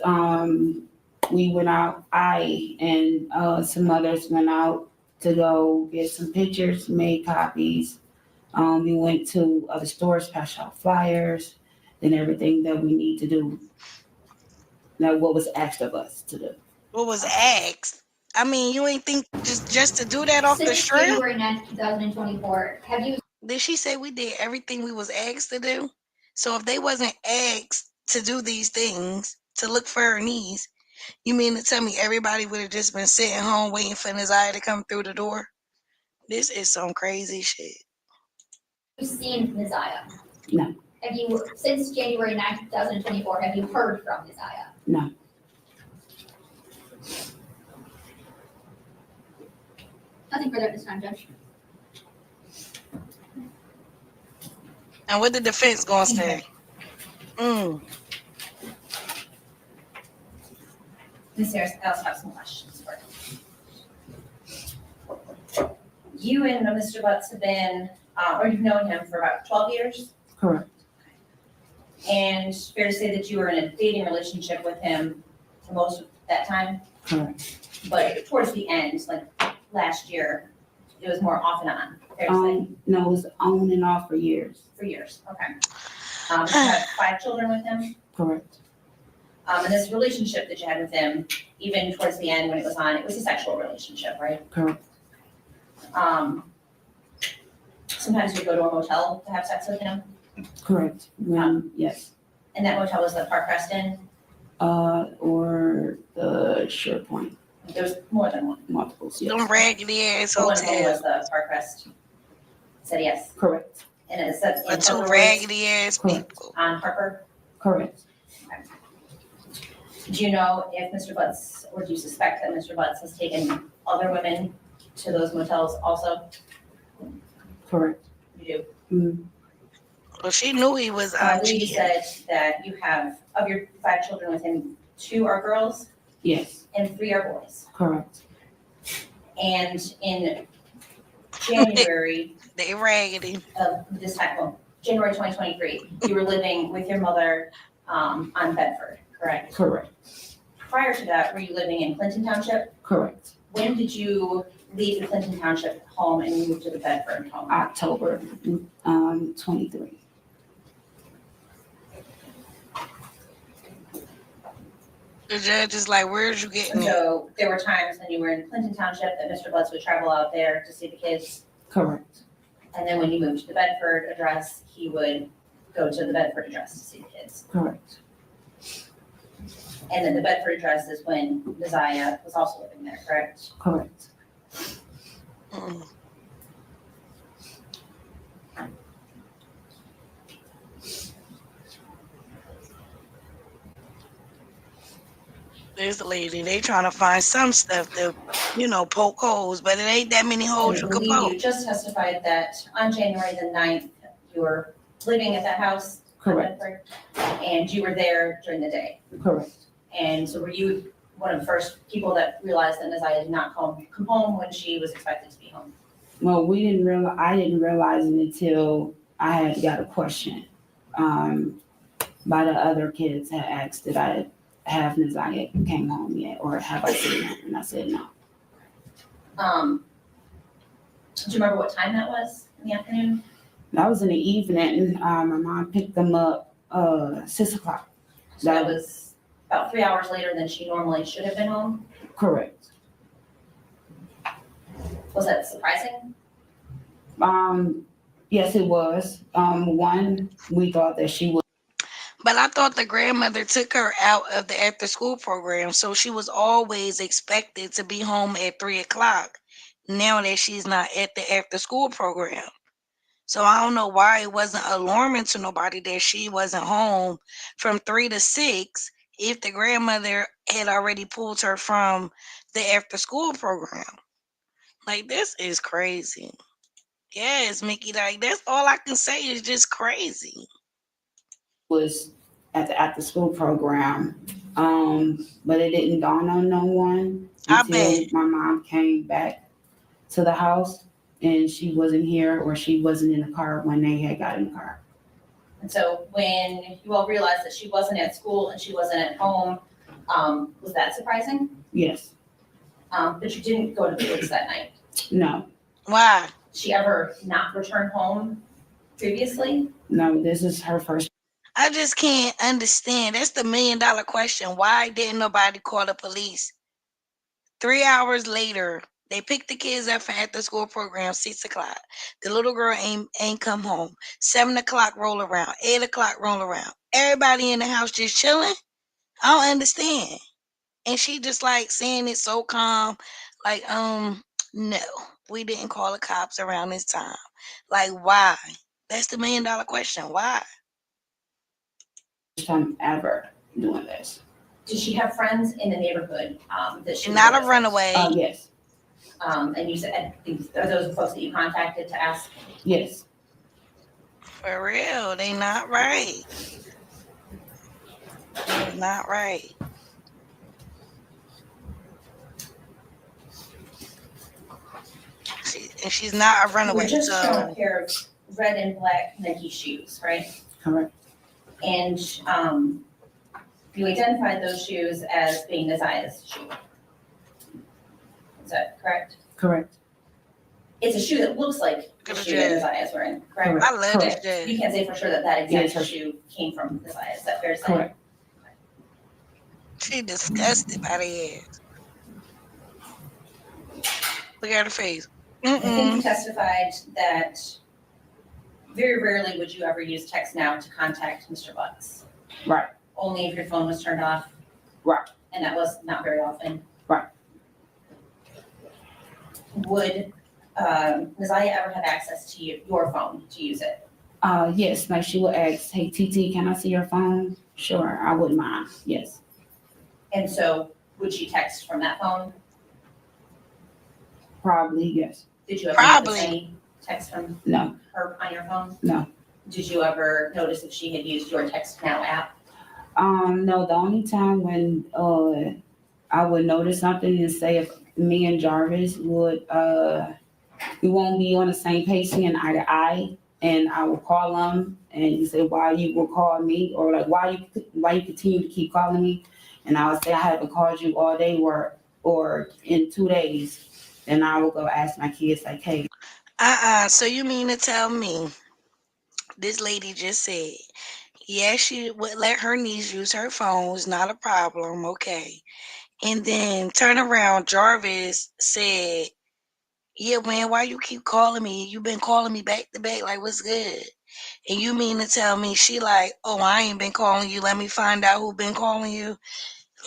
we went out, I and some others went out to go get some pictures, made copies. We went to other stores, passed out flyers, and everything that we need to do. Now, what was asked of us to do. What was asked? I mean, you ain't think just to do that off the Since strip? January 9th, 2024, have you Did she say we did everything we was asked to do? So if they wasn't asked to do these things, to look for her niece, you mean to tell me everybody would have just been sitting home waiting for Naziyah to come through the door? This is some crazy shit. seen Naziyah? No. Have you, since January 9th, 2024, have you heard from Naziyah? No. Nothing further at this time, Judge. And what the defense gonna say? Ms. Harris, I also have some questions for you. You and Mr. Butts have been, or you've known him for about 12 years? Correct. And fair to say that you were in a dating relationship with him for most of that time? Correct. But towards the end, like last year, it was more off and on, fair to say? No, it was on and off for years. For years, okay. You had 5 children with him? Correct. And this relationship that you had with him, even towards the end when it was on, it was a sexual relationship, right? Correct. Sometimes you go to a motel to have sex with him, Correct. Yes. and that motel was the Park Reston. Or the SharePoint, There was more than one. multiples, yes. Them raggedy ass The one of them hotels. was the Park Rest. Said yes, Correct. and it said But in two Harper raggedy ass Correct. people. on Harper. Correct. Do you know if Mr. Butts, or do you suspect that Mr. Butts has taken other women to those motels also? Correct. You do. Mm, Well, she knew he was I believe you cheating. said that you have, of your 5 children with him, 2 are girls yes. and 3 are boys. Correct. And in January They raggedy. of this time, well, January 2023, you were living with your mother on Bedford, correct? Correct. Prior to that, were you living in Clinton Township? Correct. When did you leave the Clinton Township home and move to the Bedford home? October 23. The judge is like, where'd you get me? So there were times when you were in Clinton Township that Mr. Butts would travel out there to see the kids. Correct. And then when you moved to the Bedford address, he would go to the Bedford address to see the kids. Correct. And then the Bedford address is when Naziyah was also living there, correct? Correct. Mm. This lady, they trying to find some stuff to, poke holes, but it ain't that many holes you I can believe poke. you just testified that on January the 9th, you were living at that house on Correct. Bedford, and you were there during the day. Correct. And so were you one of the first people that realized that Naziyah did not come home when she was expected to be home? Well, I didn't realize it until I had got a question by the other kids had asked, did I have Naziyah came home yet, or have I seen her? And I said no. Do you remember what time that was in the afternoon? That was in the evening. My mom picked them up 6 o'clock. So that was about 3 hours later than she normally should have been home. Correct. Was that surprising? Yes, it was. One, we thought that she was. But I thought the grandmother took her out of the after school program, so she was always expected to be home at 3 o'clock. Now that she's not at the after school program. So I don't know why it wasn't alarming to nobody that she wasn't home from 3 to 6 if the grandmother had already pulled her from the after school program. Like, this is crazy. Yes, Mickey, like, that's all I can say is just crazy. Was at the after school program, but it didn't dawn on no one I until bet. my mom came back to the house and she wasn't here, or she wasn't in the car when they had got in the car. And so when you all realized that she wasn't at school and she wasn't at home, was that surprising? Yes. But you didn't go to the police that night. No. Why? She ever not returned home previously? No, this is her first. I just can't understand. That's the $1 million question. Why didn't nobody call the police? 3 hours later, they picked the kids up from after school program, 6 o'clock. The little girl ain't come home. 7 o'clock roll around, 8 o'clock roll around. Everybody in the house just chilling. I don't understand. And she just like saying it so calm, like, no, we didn't call the cops around this time. Like, why? That's the $1 million question. Why? First time ever doing this. Did she have friends in the neighborhood that she was Not a with? runaway. Yes. And you said, are those the folks that you contacted to ask? Yes. For real, they not right. They're not right. She's not a You runaway. were just So shown a pair of red and black Nike shoes, right? Correct. And you identified those shoes as being Naziyah's shoe. Is that correct? Correct. It's a shoe that looks like the Good shoe that job. Naziyah's wearing, correct? I love this Okay. shit. You can't say for sure that that exact Yes. shoe came from Naziyah, is that fair to say? Correct. She disgusted by the ass. Look at her face. I think you testified that very rarely would you ever use text now to contact Mr. Butts. Right. Only if your phone was turned off. Right. And that was not very often. Right. Would Naziyah ever have access to your phone to use it? Yes, like she would ask, hey, TT, can I see your phone? Sure, I wouldn't mind. Yes. And so would she text from that phone? Probably, yes. Did you ever Probably. notice any text from No. her on your phone? No. Did you ever notice if she had used your Text Now app? No, the only time when I would notice something is say if me and Jarvis would we won't be on the same page seeing eye to eye, and I will call him and he say why you will call me, or like why you continue to keep calling me, and I would say I haven't called you all day or in 2 days, and I will go ask my kids like, hey. So you mean to tell me this lady just said, yes, she would let her niece use her phone, it's not a problem, okay. And then turn around, Jarvis said, yeah, man, why you keep calling me? You've been calling me back to back, like, what's good? And you mean to tell me she like, oh, I ain't been calling you, let me find out who been calling you?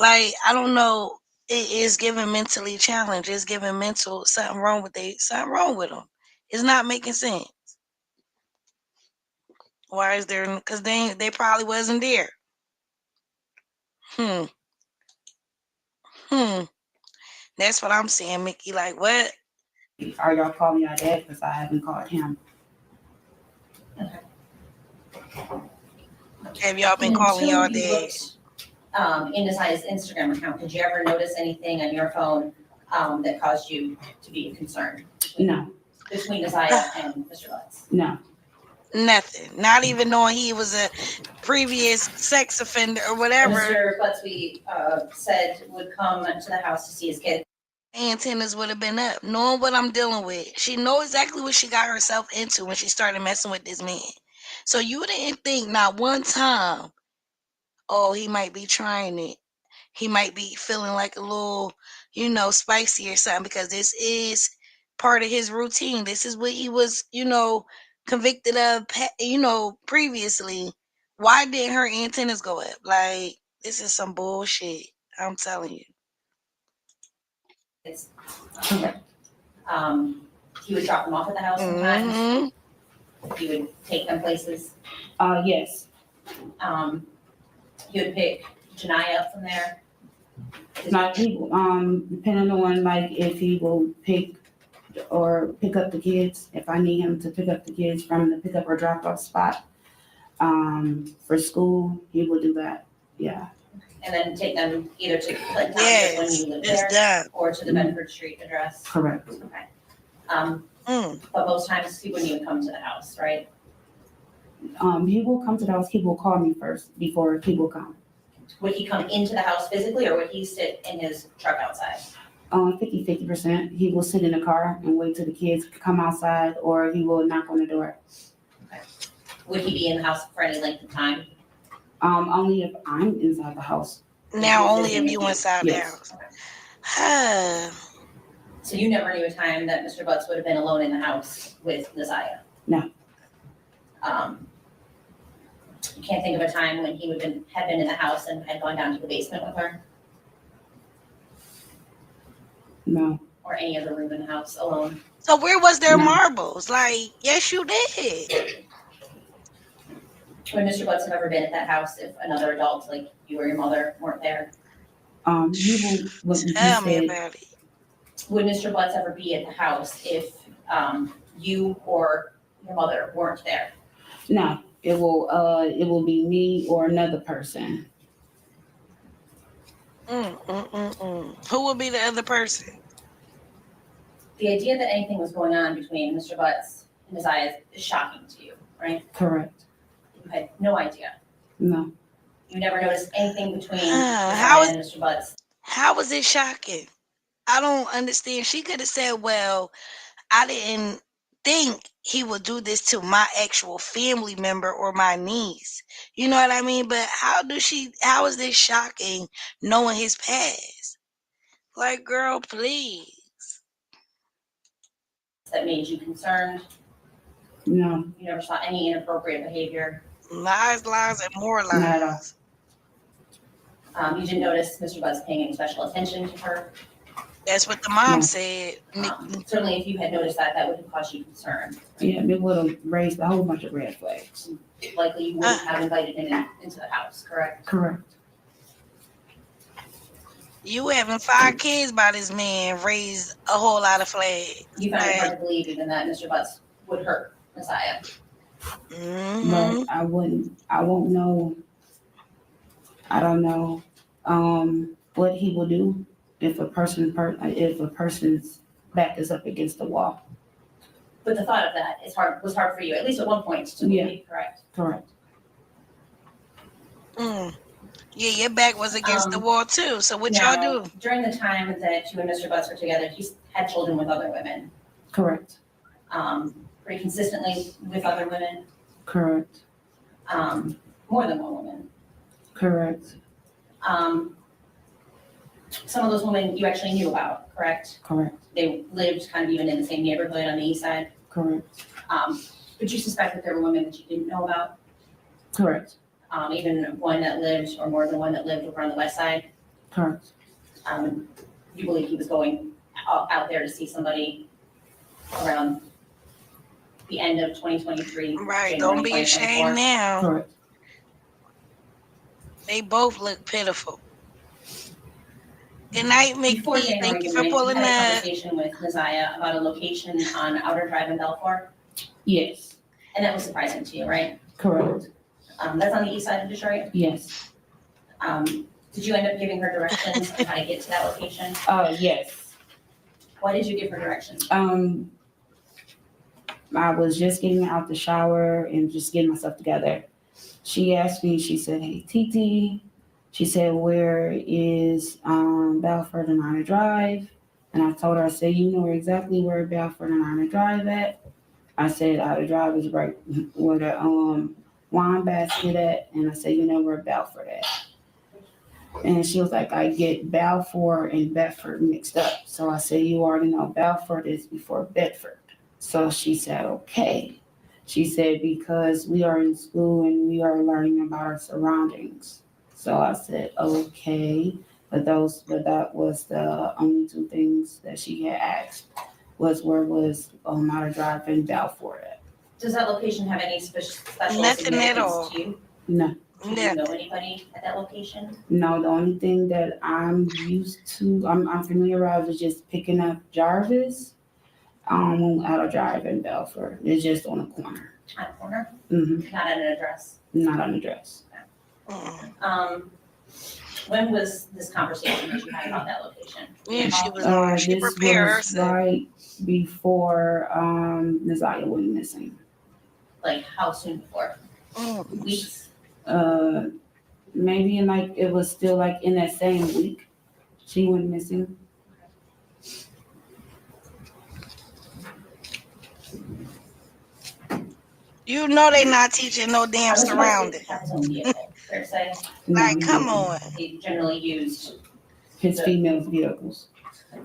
Like, I don't know. It is giving mentally challenged. It's giving mental something wrong with them. It's not making sense. Why is there? Because they probably wasn't there. That's what I'm saying, Mickey. Like, what? Are y'all calling your dad? Because I haven't called him. Have y'all been And calling y'all until you dad? looked, in Naziyah's Instagram account, did you ever notice anything on your phone that caused you to be concerned? No. Between Naziyah and Mr. Lutz? No. Nothing. Not even knowing he was a previous sex offender or And whatever. Mr. Lutz, we said would come to the house to see his kid. Antennas would have been up, knowing what I'm dealing with. She know exactly what she got herself into when she started messing with this man. So you didn't think not one time, oh, he might be trying it. He might be feeling like a little, spicy or something, because this is part of his routine. This is what he was, convicted of, previously. Why didn't her antennas go up? Like, this is some bullshit. I'm telling you. He would drop them off at the house sometimes. He would take them places. Yes. He would pick Janiyah up from there. Like depending on like if he will pick up the kids, if I need him to pick up the kids from the pickup or drop off spot for school, he will do that. Yeah. And then take them either to Clinton Township Yes, when you live it's there, done. or to the Bedford Street address. Correct. Okay. But most times he wouldn't even come to the house, right? He will come to the house. He will call me first before he will come. Would he come into the house physically, or would he sit in his truck outside? 50%. He will sit in the car and wait till the kids come outside, or he will knock on the door. Would he be in the house for any length of time? Only if I'm inside the house. Now, only if you inside the Yes. house. So you never knew a time that Mr. Butts would have been alone in the house with Naziyah? No. You can't think of a time when he had been in the house and had gone down to the basement with her, No. or any other room in the house alone? So where was their No. marbles? Like, yes, you did. Would Mr. Butts have ever been at that house if another adult, like you or your mother, weren't there? He will. What he Tell me said. about it. Would Mr. Butts ever be at the house if you or your mother weren't there? No. It will be me or another person. Who would be the other person? The idea that anything was going on between Mr. Butts and Naziyah is shocking to you, right? Correct. You had no idea. No. You never noticed anything between how Naziyah and Mr. Butts. How was it shocking? I don't understand. She could have said, well, I didn't think he would do this to my actual family member or my niece. You know what I mean? But how is this shocking knowing his past? Like, girl, please. That made you concerned? No. You never saw any inappropriate behavior? Lies, and more lies. Not at all. You didn't notice Mr. Butts paying any special attention to her? That's what the mom No. said. Certainly, if you had noticed that, that would have caused you concern. Yeah, it would have raised a whole bunch of red flags. Likely, you wouldn't have invited him into the house, correct? Correct. You having 5 kids by this man raised a whole lot of flags. You found it hard to believe even that Mr. Butts would hurt Naziyah. Mm-hmm. But I won't know. I don't know what he will do if a person's back is up against the wall. But the thought of that was hard for you, at least at one point, to believe, correct? Correct. Yeah, your back was against the wall too. So what y'all do? During the time that you and Mr. Butts were together, he had children with other women. Correct. Pretty consistently with other women. Correct. More than one woman. Correct. Some of those women you actually knew about, correct? Correct. They lived kind of even in the same neighborhood on the east side. Correct. But you suspect that there were women that you didn't know about? Correct. Even one that lived, or more than one that lived over on the west side? Correct. You believe he was going out there to see somebody around the end of 2023? Right, January don't be ashamed 2024? now. Correct. They both look pitiful. Good night, Mickey. Before January, Thank you for you pulling had a up. conversation with Naziyah about a location on Outer Drive in Belfort, Yes. and that was surprising to you, right? Correct. That's on the east side of Detroit. Yes. Did you end up giving her directions on how to get to that location? Yes. Why did you give her directions? I was just getting out the shower and just getting myself together. She asked me, she said, hey, Titi. She said, where is Belford and Honor Drive? And I told her, I said, you know exactly where Belford and Honor Drive at? I said, Honor Drive is right where the wine basket at. And I said, you know where Belford at? And she was like, I get Balfour and Bedford mixed up. So I said, you already know Belford is before Bedford. So she said, okay. She said, because we are in school and we are learning about our surroundings. So I said, okay. But that was the only 2 things that she had asked, was where was Outer Drive and Balfour at. Does that location have any special Nothing at all. significance to you? No. Do you know anybody at that location? No, the only thing that I'm used to, I'm familiarized with just picking up Jarvis Outer Drive in Belford. It's just on a corner. On a corner? Mm-hmm. Not at an address? Not on the address. When was this conversation that you had about that location? Yeah, she This prepared was herself. right before Naziyah went missing. Like, how soon before? Weeks? Maybe like it was still like in that same week she went missing. You know they not teaching no damn Was he surrounding. have his own vehicle, fair to say? No, Like, he come didn't. on, He generally used, His female's vehicles.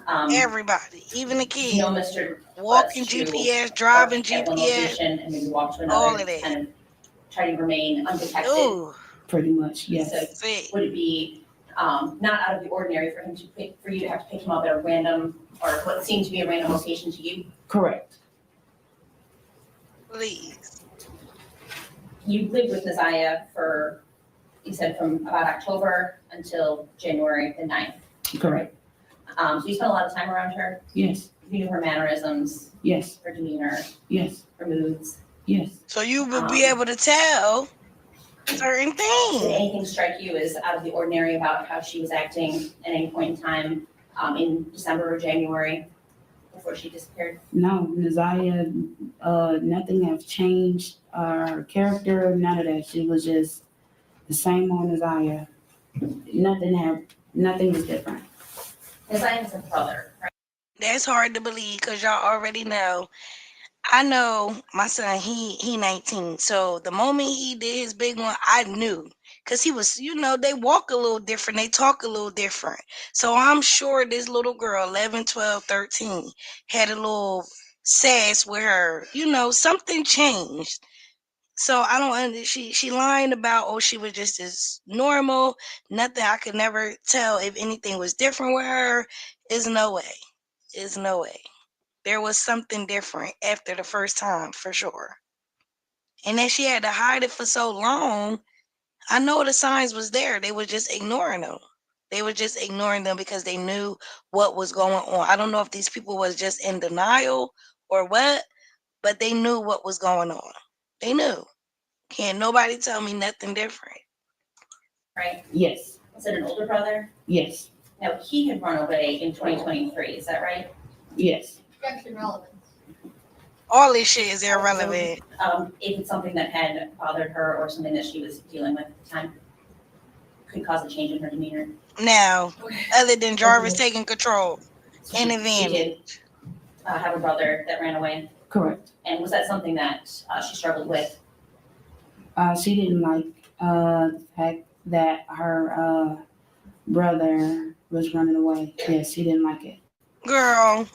everybody, even the do you know kids. Mr. Walking Butts to GPS, park driving at one GPS, location and maybe walk to all another, of that. kind of try to remain undetected? Ooh, Pretty much, yes. So see, would it be not out of the ordinary for him to for you to have to pick him up at a random, or what seemed to be a random location to you? Correct. please. You lived with Naziyah for, you said from about October until January the 9th. Correct. So you spent a lot of time around her. Yes. You knew her mannerisms, Yes. her demeanor, Yes. her moods. Yes. So you would be able to tell certain Did things. anything strike you as out of the ordinary about how she was acting at any point in time in December or January before she disappeared? No, Naziyah, nothing have changed. Her character, none of that. She was just the same old Naziyah. Nothing was different. Naziyah has a brother, right? That's hard to believe because y'all already know. I know my son, he 19. So the moment he did his big one, I knew. Because he was, they walk a little different. They talk a little different. So I'm sure this little girl, 11, 12, 13, had a little sass with her. Something changed. So I don't she lying about, oh, she was just as normal. Nothing. I could never tell if anything was different with her. Is no way. Is no way. There was something different after the first time, for sure. And then she had to hide it for so long. I know the signs was there. They were just ignoring them. They were just ignoring them because they knew what was going on. I don't know if these people was just in denial or what, but they knew what was going on. They knew. Can't nobody tell me nothing different. Right? Yes. Was it an older brother? Yes. Now, he had run away in 2023, is that right? Yes. That's irrelevant. All this shit is irrelevant. If it's something that had bothered her or something that she was dealing with at the time, could cause a change in her demeanor. Now, other than Jarvis taking control So and she advantage. did have a brother that ran away. Correct. And was that something that she struggled with? She didn't like the fact that her brother was running away. Yes, she didn't like it. Girl.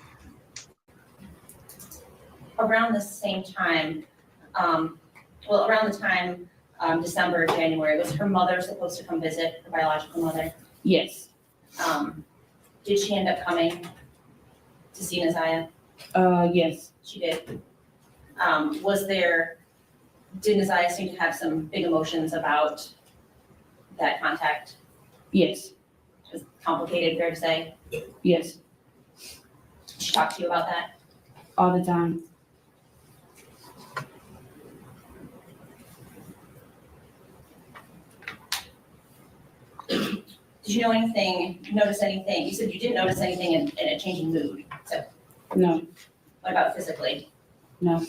Around the same time, around the time December, January, was her mother supposed to come visit, her biological mother? Yes. Did she end up coming to see Naziyah? Yes. She did. Did Naziyah seem to have some big emotions about that contact? Yes. It was complicated, fair to say? Yes. Did she talk to you about that? All the time. Did you notice anything? You said you didn't notice anything in a changing mood. So No. what about physically? No.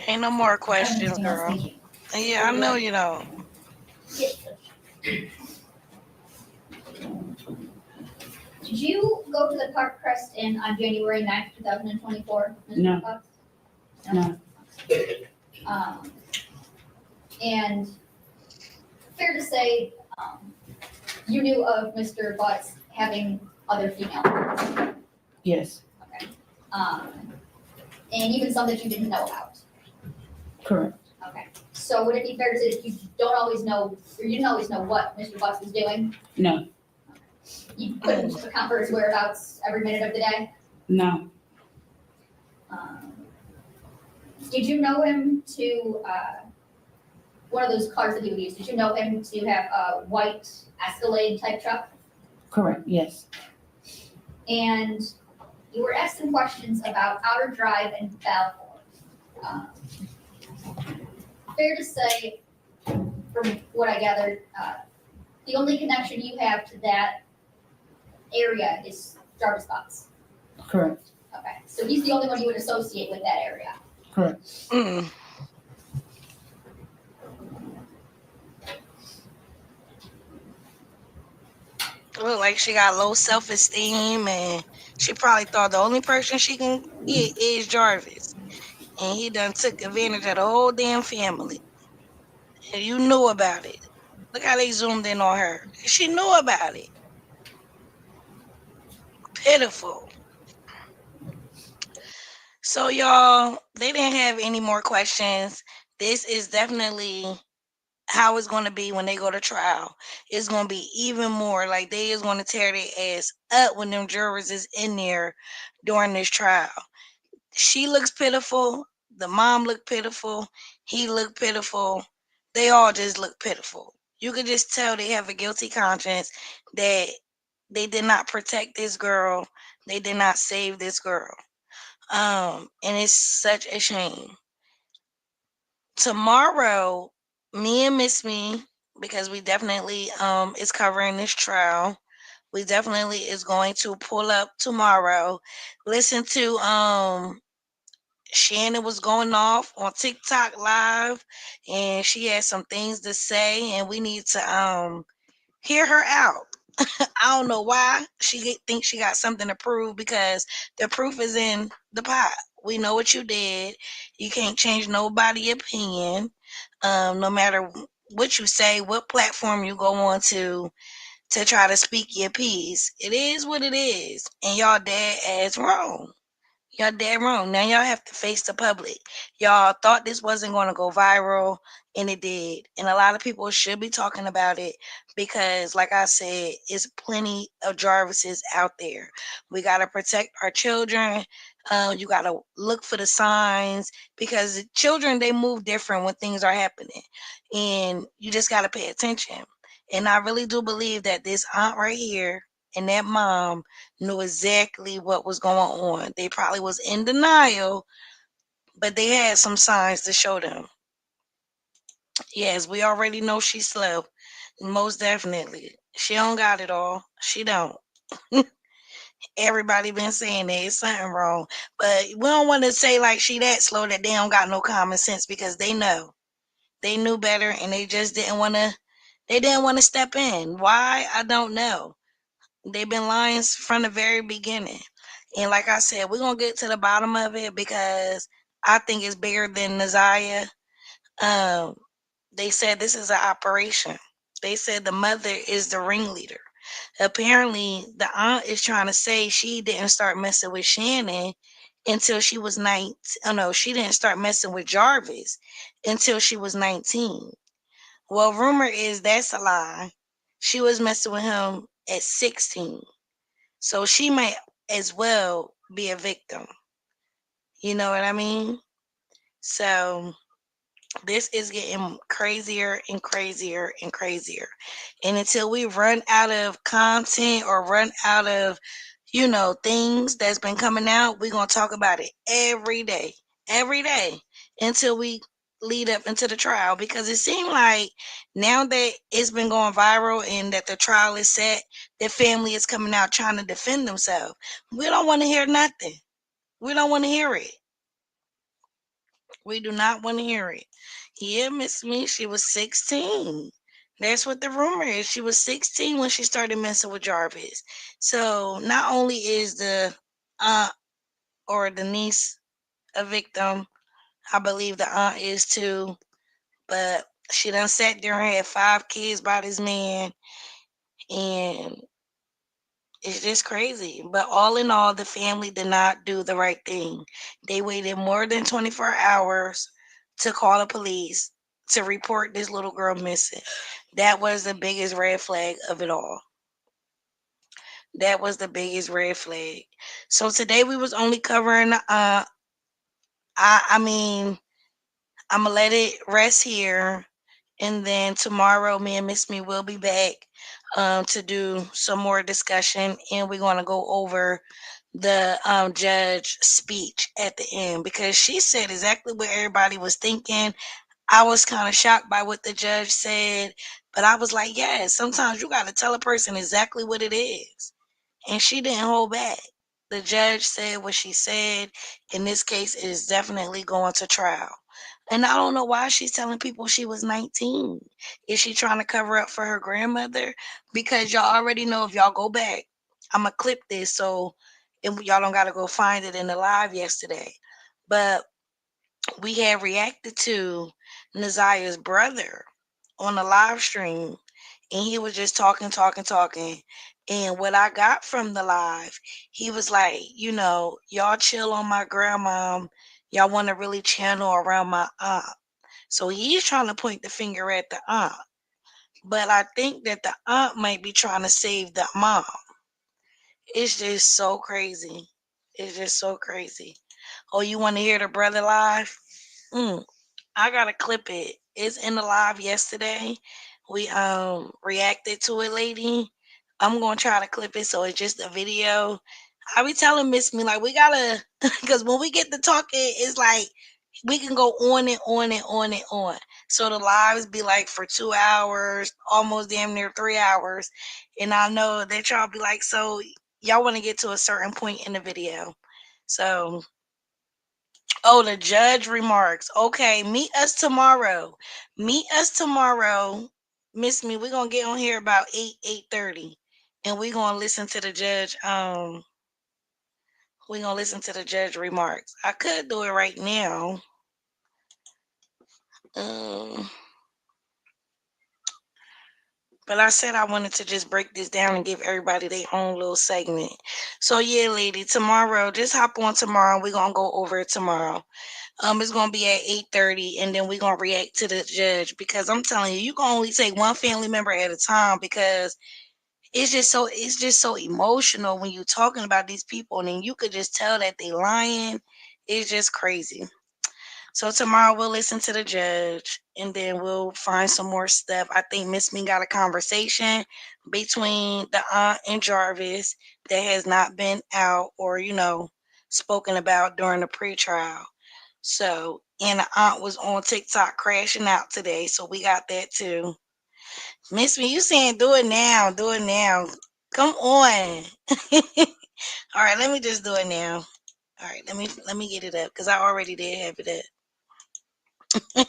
Ain't no more questions, girl. Thank you. Yeah, I know you don't. Did you go to the Park Crest Inn on January 9th, 2024? Mr. No. Fox? No. And fair to say, you knew of Mr. Butts having other female friends. Yes. And even some that you didn't know about. Correct. Okay. So would it be fair to say that you don't always know, or you didn't always know what Mr. Butts was doing? No. You couldn't account for his whereabouts every minute of the day? No. Did you know him to, one of those cars that he would use, did you know him to have a white Escalade type truck? Correct. Yes. And you were asked some questions about Outer Drive and Balfour. Fair to say, from what I gathered, the only connection you have to that area is Jarvis Botts. Correct. Okay, so he's the only one you would associate with that area. Correct. Mm. Look like she got low self-esteem, and she probably thought the only person she can get is Jarvis. And he done took advantage of the whole damn family. And you knew about it. Look how they zoomed in on her. She knew about it. Pitiful. So y'all, they didn't have any more questions. This is definitely how it's going to be when they go to trial. It's going to be even more like they is going to tear their ass up when them jurors is in there during this trial. She looks pitiful. The mom looked pitiful. He looked pitiful. They all just look pitiful. You could just tell they have a guilty conscience that they did not protect this girl. They did not save this girl. And it's such a shame. Tomorrow, me and Miss Me, because we definitely is covering this trial. We definitely is going to pull up tomorrow. Listen to Shannon was going off on TikTok live, and she had some things to say, and we need to hear her out. I don't know why she thinks she got something to prove, because the proof is in the pot. We know what you did. You can't change nobody's opinion, no matter what you say, what platform you go on to try to speak your piece. It is what it is, and y'all dead ass wrong. Y'all dead wrong. Now y'all have to face the public. Y'all thought this wasn't going to go viral, and it did. And a lot of people should be talking about it because, like I said, it's plenty of Jarvises out there. We got to protect our children. You got to look for the signs, because children, they move different when things are happening. And you just got to pay attention. And I really do believe that this aunt right here and that mom knew exactly what was going on. They probably was in denial, but they had some signs to show them. Yes, we already know she's slow. Most definitely. She don't got it all. She don't. Everybody been saying that it's something wrong. But we don't want to say like she that slow that they don't got no common sense, because they know. They knew better, and they just didn't want to step in. Why? I don't know. They've been lying from the very beginning. And like I said, we're going to get to the bottom of it, because I think it's bigger than Naziyah. Um, they said this is an operation. They said the mother is the ringleader. Apparently, the aunt is trying to say she didn't start messing with Shannon until she was 19. Oh, no, she didn't start messing with Jarvis until she was 19. Well, rumor is that's a lie. She was messing with him at 16. So she might as well be a victim. You know what I mean? So this is getting crazier and crazier and crazier. And until we run out of content or run out of, things that's been coming out, we're going to talk about it every day until we lead up into the trial. Because it seemed like now that it's been going viral and that the trial is set, the family is coming out trying to defend themselves. We don't want to hear nothing. We don't want to hear it. We do not want to hear it. Yeah, Miss Me, she was 16. That's what the rumor is. She was 16 when she started messing with Jarvis. So not only is the aunt or the niece a victim, I believe the aunt is too, but she done sat there and had 5 kids by this man, and it's just crazy. But all in all, the family did not do the right thing. They waited more than 24 hours to call the police to report this little girl missing. That was the biggest red flag of it all. That was the biggest red flag. So today we was only covering I mean, I'm gonna let it rest here, and then tomorrow me and Miss Me will be back to do some more discussion, and we're gonna go over the judge speech at the end, because she said exactly what everybody was thinking. I was kind of shocked by what the judge said, but I was like, yeah, sometimes you got to tell a person exactly what it is. And she didn't hold back. The judge said what she said. In this case, it is definitely going to trial. And I don't know why she's telling people she was 19. Is she trying to cover up for her grandmother? Because y'all already know if y'all go back, I'm going to clip this so y'all don't got to go find it in the live yesterday. But we had reacted to Naziyah's brother on the live stream, and he was just talking. And what I got from the live, he was like, y'all chill on my grandma. Y'all want to really channel around my aunt. So he's trying to point the finger at the aunt. But I think that the aunt might be trying to save the mom. It's just so crazy. It's just so crazy. Oh, you want to hear the brother live? Mm. I gotta clip it. It's in the live yesterday. We reacted to it, lady. I'm gonna try to clip it so it's just a video. I be telling Miss Me like we gotta because when we get to talking, it's like we can go on and on and on and on. So the lives be like for 2 hours, almost damn near 3 hours. And I know that y'all be like, so y'all want to get to a certain point in the video. So oh, the judge remarks. Okay, meet us tomorrow. Meet us tomorrow. Miss Me, we're gonna get on here about 8:30. And we're gonna listen to the judge. We're gonna listen to the judge remarks. I could do it right now. Um, but I said I wanted to just break this down and give everybody their own little segment. So yeah, lady, tomorrow, just hop on tomorrow. We're gonna go over it tomorrow. It's gonna be at 8:30, and then we're gonna react to the judge because I'm telling you, you can only take one family member at a time because it's just so emotional when you're talking about these people, and then you could just tell that they lying. It's just crazy. So tomorrow we'll listen to the judge, and then we'll find some more stuff. I think Miss Me got a conversation between the aunt and Jarvis that has not been out or spoken about during the pretrial. So, and the aunt was on TikTok crashing out today. So we got that too. Miss Me, you saying do it now. Do it now. Come on. All right, let me just do it now. All right, let me get it up because I already did have it up.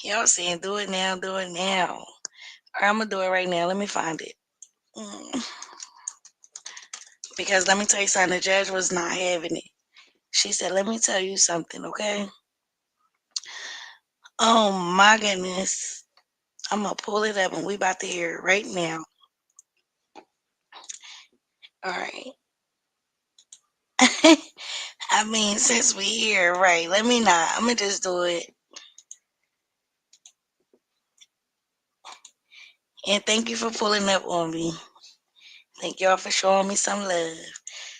Y'all saying do it now, do it now. All right, I'm gonna do it right now. Let me find it. Because let me tell you something, the judge was not having it. She said, let me tell you something, okay? Oh my goodness. I'm gonna pull it up and we about to hear it right now. All right. I mean, since we here, right? Let me not. I'm gonna just do it. And thank you for pulling up on me. Thank y'all for showing me some love.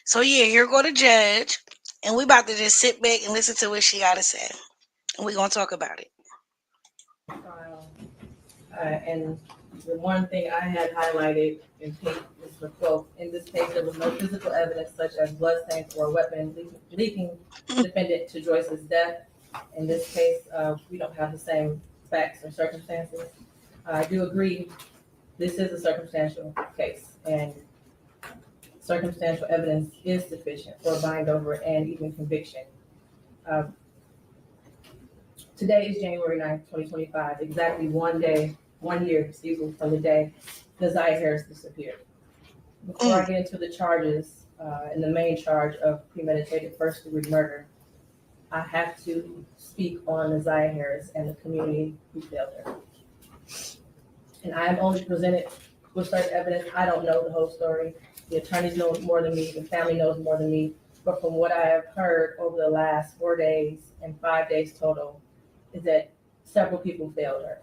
So yeah, here go the judge, and we about to just sit back and listen to what she gotta say, and we gonna talk about it. trial. And the one thing I had highlighted in pink is the quote, in this case, there was no physical evidence such as blood stains or a weapon leaking defendant to Joyce's death. In this case, we don't have the same facts or circumstances. I do agree, this is a circumstantial case, and circumstantial evidence is sufficient for a bind over and even conviction. Uh, Today is January 9th, 2025, exactly 1 year, from the day Naziyah Harris disappeared. Before I get into the charges, and the main charge of premeditated first-degree murder, I have to speak on Naziyah Harris and the community who failed her. And I am only presented with certain evidence. I don't know the whole story. The attorneys know more than me, the family knows more than me. But from what I have heard over the last 4 days and 5 days total, is that several people failed her.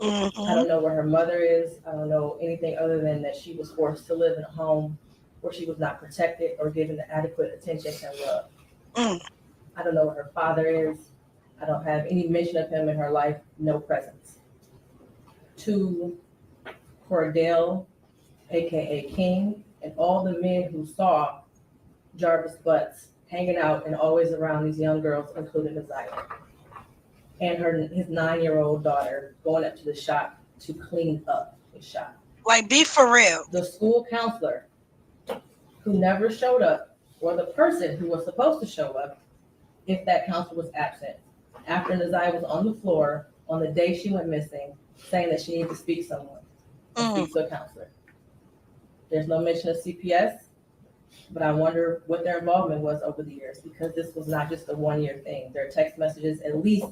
I don't know where her mother is. I don't know anything other than that she was forced to live in a home where she was not protected or given the adequate attention and love. I don't know where her father is. I don't have any mention of him in her life, no presence. To Cordell, aka King, and all the men who saw Jarvis Butts hanging out and always around these young girls, including Naziyah. and his 9-year-old daughter going up to the shop to clean up his shop. Like, be for real. The school counselor who never showed up, or the person who was supposed to show up if that counselor was absent, after Naziyah was on the floor on the day she went missing, saying that she needed to speak to someone, speak to a counselor. There's no mention of CPS, but I wonder what their involvement was over the years, because this was not just a one-year thing. There are text messages at least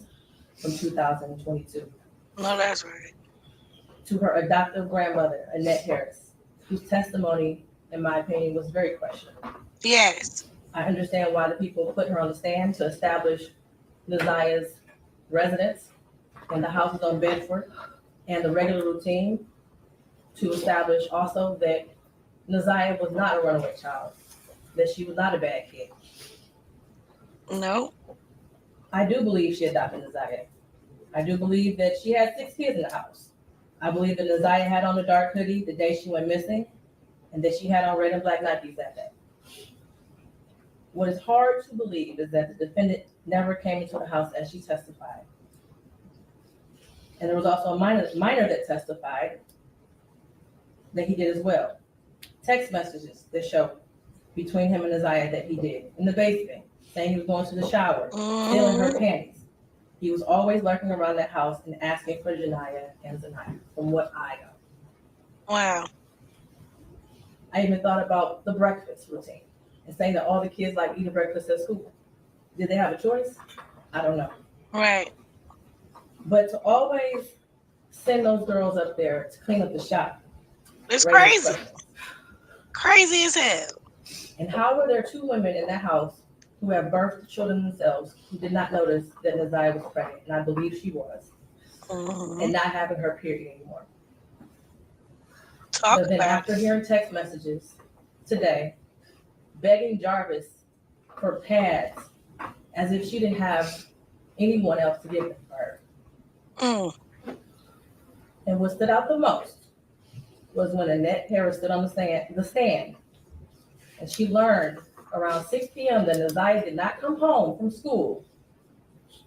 from 2022. No, that's right. To her adoptive grandmother, Annette Harris, whose testimony, in my opinion, was very questionable. Yes. I understand why the people put her on the stand to establish Naziyah's residence and the houses on Bedford and the regular routine, to establish also that Naziyah was not a runaway child, that she was not a bad kid. No. I do believe she adopted Naziyah. I do believe that she had 6 kids in the house. I believe that Naziyah had on a dark hoodie the day she went missing, and that she had on red and black Nikes that day. What is hard to believe is that the defendant never came into the house as she testified. And there was also a minor that testified that he did as well. Text messages that show between him and Naziyah that he did in the basement, saying he was going to the shower, stealing her panties. He was always lurking around that house and asking for Janiyah and Zaniyah, from what I know. Wow. I even thought about the breakfast routine and saying that all the kids like eating breakfast at school. Did they have a choice? I don't know. Right. But to always send those girls up there to clean up the shop. It's crazy. Crazy as hell. And how were there 2 women in that house who have birthed children themselves who did not notice that Naziyah was pregnant, and I believe she was, and not having her period anymore? But then after hearing text messages today, begging Jarvis for pads as if she didn't have anyone else to give them for her. And what stood out the most was when Annette Harris stood on the stand, and she learned around 6 p.m. that Naziyah did not come home from school,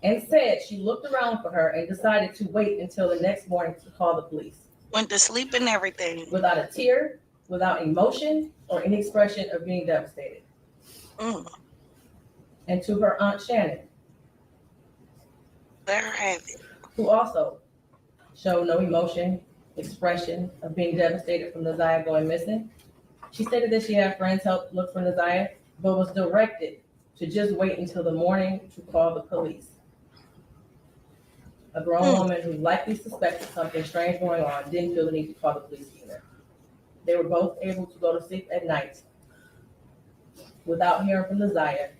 and said she looked around for her and decided to wait until the next morning to call the police. Went to sleep and everything. Without a tear, without emotion, or any expression of being devastated. And to her Aunt Shannon, there have it, who also showed no emotion, expression of being devastated from Naziyah going missing. She stated that she had friends help look for Naziyah, but was directed to just wait until the morning to call the police. A grown woman who likely suspected something strange going on didn't feel the need to call the police either. They were both able to go to sleep at night without hearing from Naziyah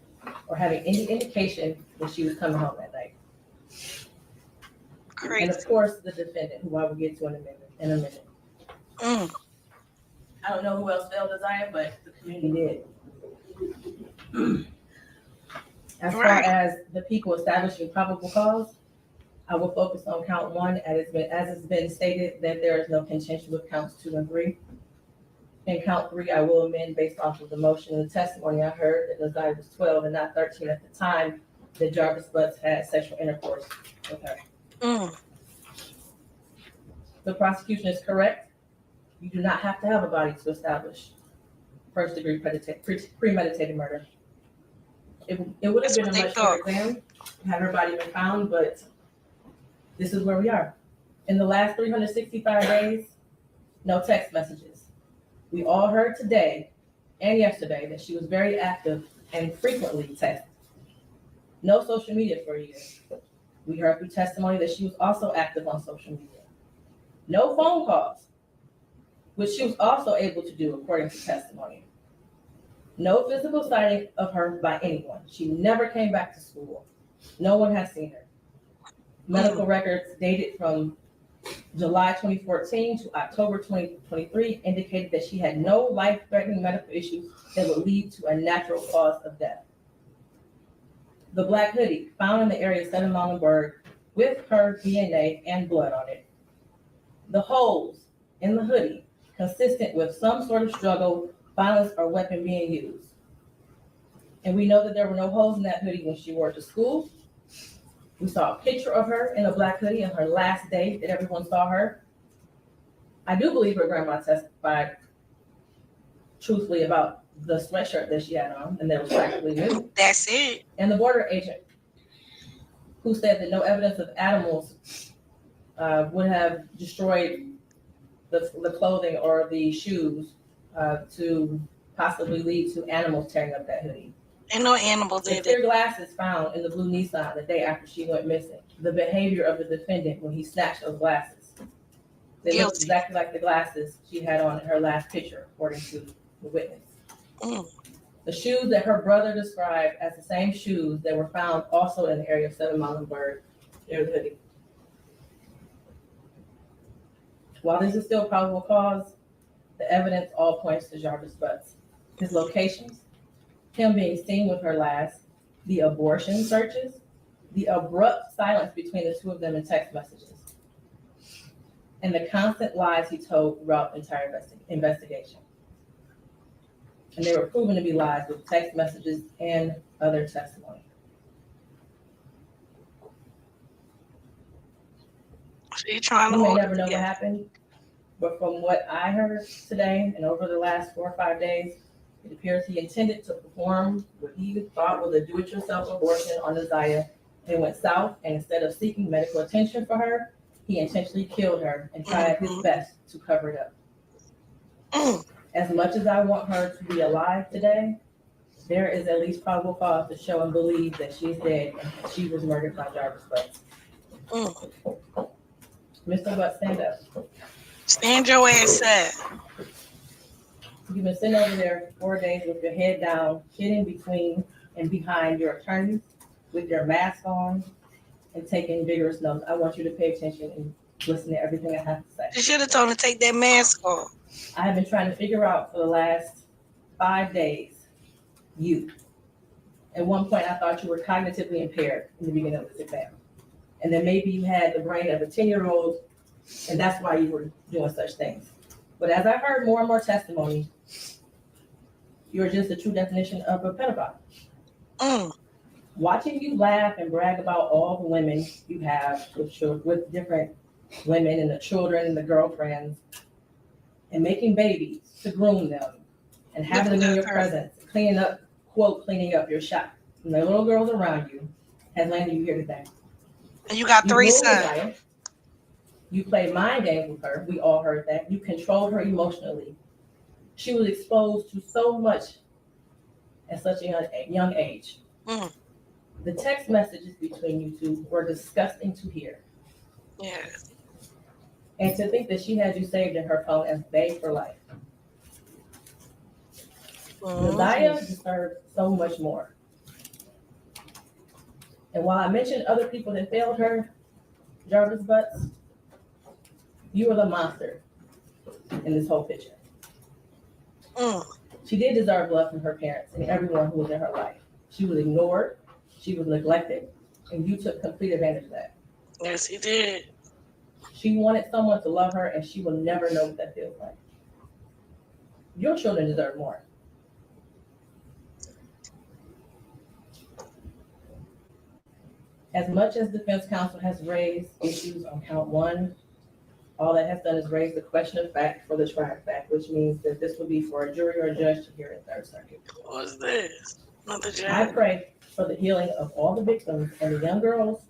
or having any indication that she was coming home that night. Crazy. And of course, the defendant, who I will get to in a minute. I don't know who else failed Naziyah, but the community did. As far as the people establishing probable cause, I will focus on count 1, as it's been stated that there is no contention with counts 2 and 3. In count 3, I will amend based off of the motion and the testimony I heard that Naziyah was 12 and not 13 at the time that Jarvis Butts had sexual intercourse with her. The prosecution is correct. You do not have to have a body to establish first-degree premeditated murder. It would have been a much better exam had her body been found, but this is where we are. In the last 365 days, no text messages. We all heard today and yesterday that she was very active and frequently texted. No social media for a year. We heard through testimony that she was also active on social media. No phone calls, which she was also able to do according to testimony. No physical sighting of her by anyone. She never came back to school. No one has seen her. Medical records dated from July 2014 to October 2023 indicated that she had no life-threatening medical issues that would lead to a natural cause of death. The black hoodie found in the area of 7 Muhlenberg with her DNA and blood on it. The holes in the hoodie consistent with some sort of struggle, violence, or weapon being used. And we know that there were no holes in that hoodie when she wore it to school We saw a picture of her in a black hoodie on her last day that everyone saw her. I do believe her grandma testified truthfully about the sweatshirt that she had on and that was practically new. That's it. And the border agent who said that no evidence of animals would have destroyed the clothing or the shoes to possibly lead to animals tearing up that hoodie. Ain't no animal The did clear it. glasses found in the blue Nissan the day after she went missing. The behavior of the defendant when he snatched those glasses. They looked Guilty. exactly like the glasses she had on in her last picture, according to the witness. Mm. The shoes that her brother described as the same shoes that were found also in the area of 7 Mile and Bird, near the hoodie. While this is still probable cause, the evidence all points to Jarvis Butts. His locations, him being seen with her last, the abortion searches, the abrupt silence between the two of them in text messages, and the constant lies he told throughout the entire investigation. And they were proven to be lies with text messages and other testimony. She trying to We may hold never it know what together. happened, but from what I heard today and over the last 4 or 5 days, it appears he intended to perform what he thought was a do-it-yourself abortion on Naziyah. It went south, and instead of seeking medical attention for her, he intentionally killed her and tried his best to cover it up. Mm. As much as I want her to be alive today, there is at least probable cause to show and believe that she's dead and she was murdered by Jarvis Butts. Mm. Mr. Butts, stand up. Stand your ass up. You've been sitting over there for 4 days with your head down, sitting between and behind your attorneys with your mask on and taking vigorous notes. I want you to pay attention and listen to everything I have to say. You should have told her to take that mask off. I have been trying to figure out for the last 5 days, you. At one point, I thought you were cognitively impaired in the beginning of this exam. And then maybe you had the brain of a 10-year-old, and that's why you were doing such things. But as I heard more and more testimony, you're just the true definition of a pedophile. Mm. Watching you laugh and brag about all the women you have with different women and the children and the girlfriends, and making babies to groom them and having them in your presence, cleaning up your shop, and the little girls around you, has landed you here today. And you got 3 sons. Desire. You played mind games with her. We all heard that. You controlled her emotionally. She was exposed to so much at such a young age. Mm. The text messages between you two were disgusting to hear. Yes. And to think that she had you saved in her phone as babe for life. Naziyah deserved so much more. And while I mentioned other people that failed her, Jarvis Butts, you were the monster in this whole picture. Mm. She did deserve love from her parents and everyone who was in her life. She was ignored, she was neglected, and you took complete advantage of that. Yes, he did. She wanted someone to love her, and she will never know what that feels like. Your children deserve more. As much as defense counsel has raised issues on count 1, all that has done is raise the question of fact for the trial fact, which means that this will be for a jury or a judge to hear in 3rd Circuit. What's this? Another judge. I pray for the healing of all the victims and the young girls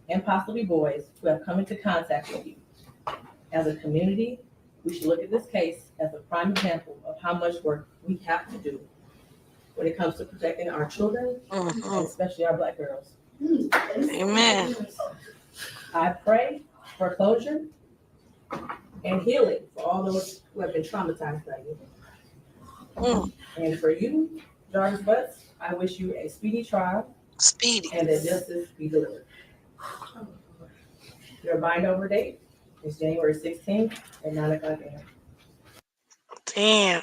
and possibly boys who have come into contact with you. As a community, we should look at this case as a prime example of how much work we have to do when it comes to protecting our children, and especially our Black girls. Amen. I pray for closure and healing for all those who have been traumatized by you. Mm. And for you, Jarvis Butts, I wish you a speedy trial. Speedy. And that justice be delivered. Your bind over date is January 16th at 9:00 a.m. Damn.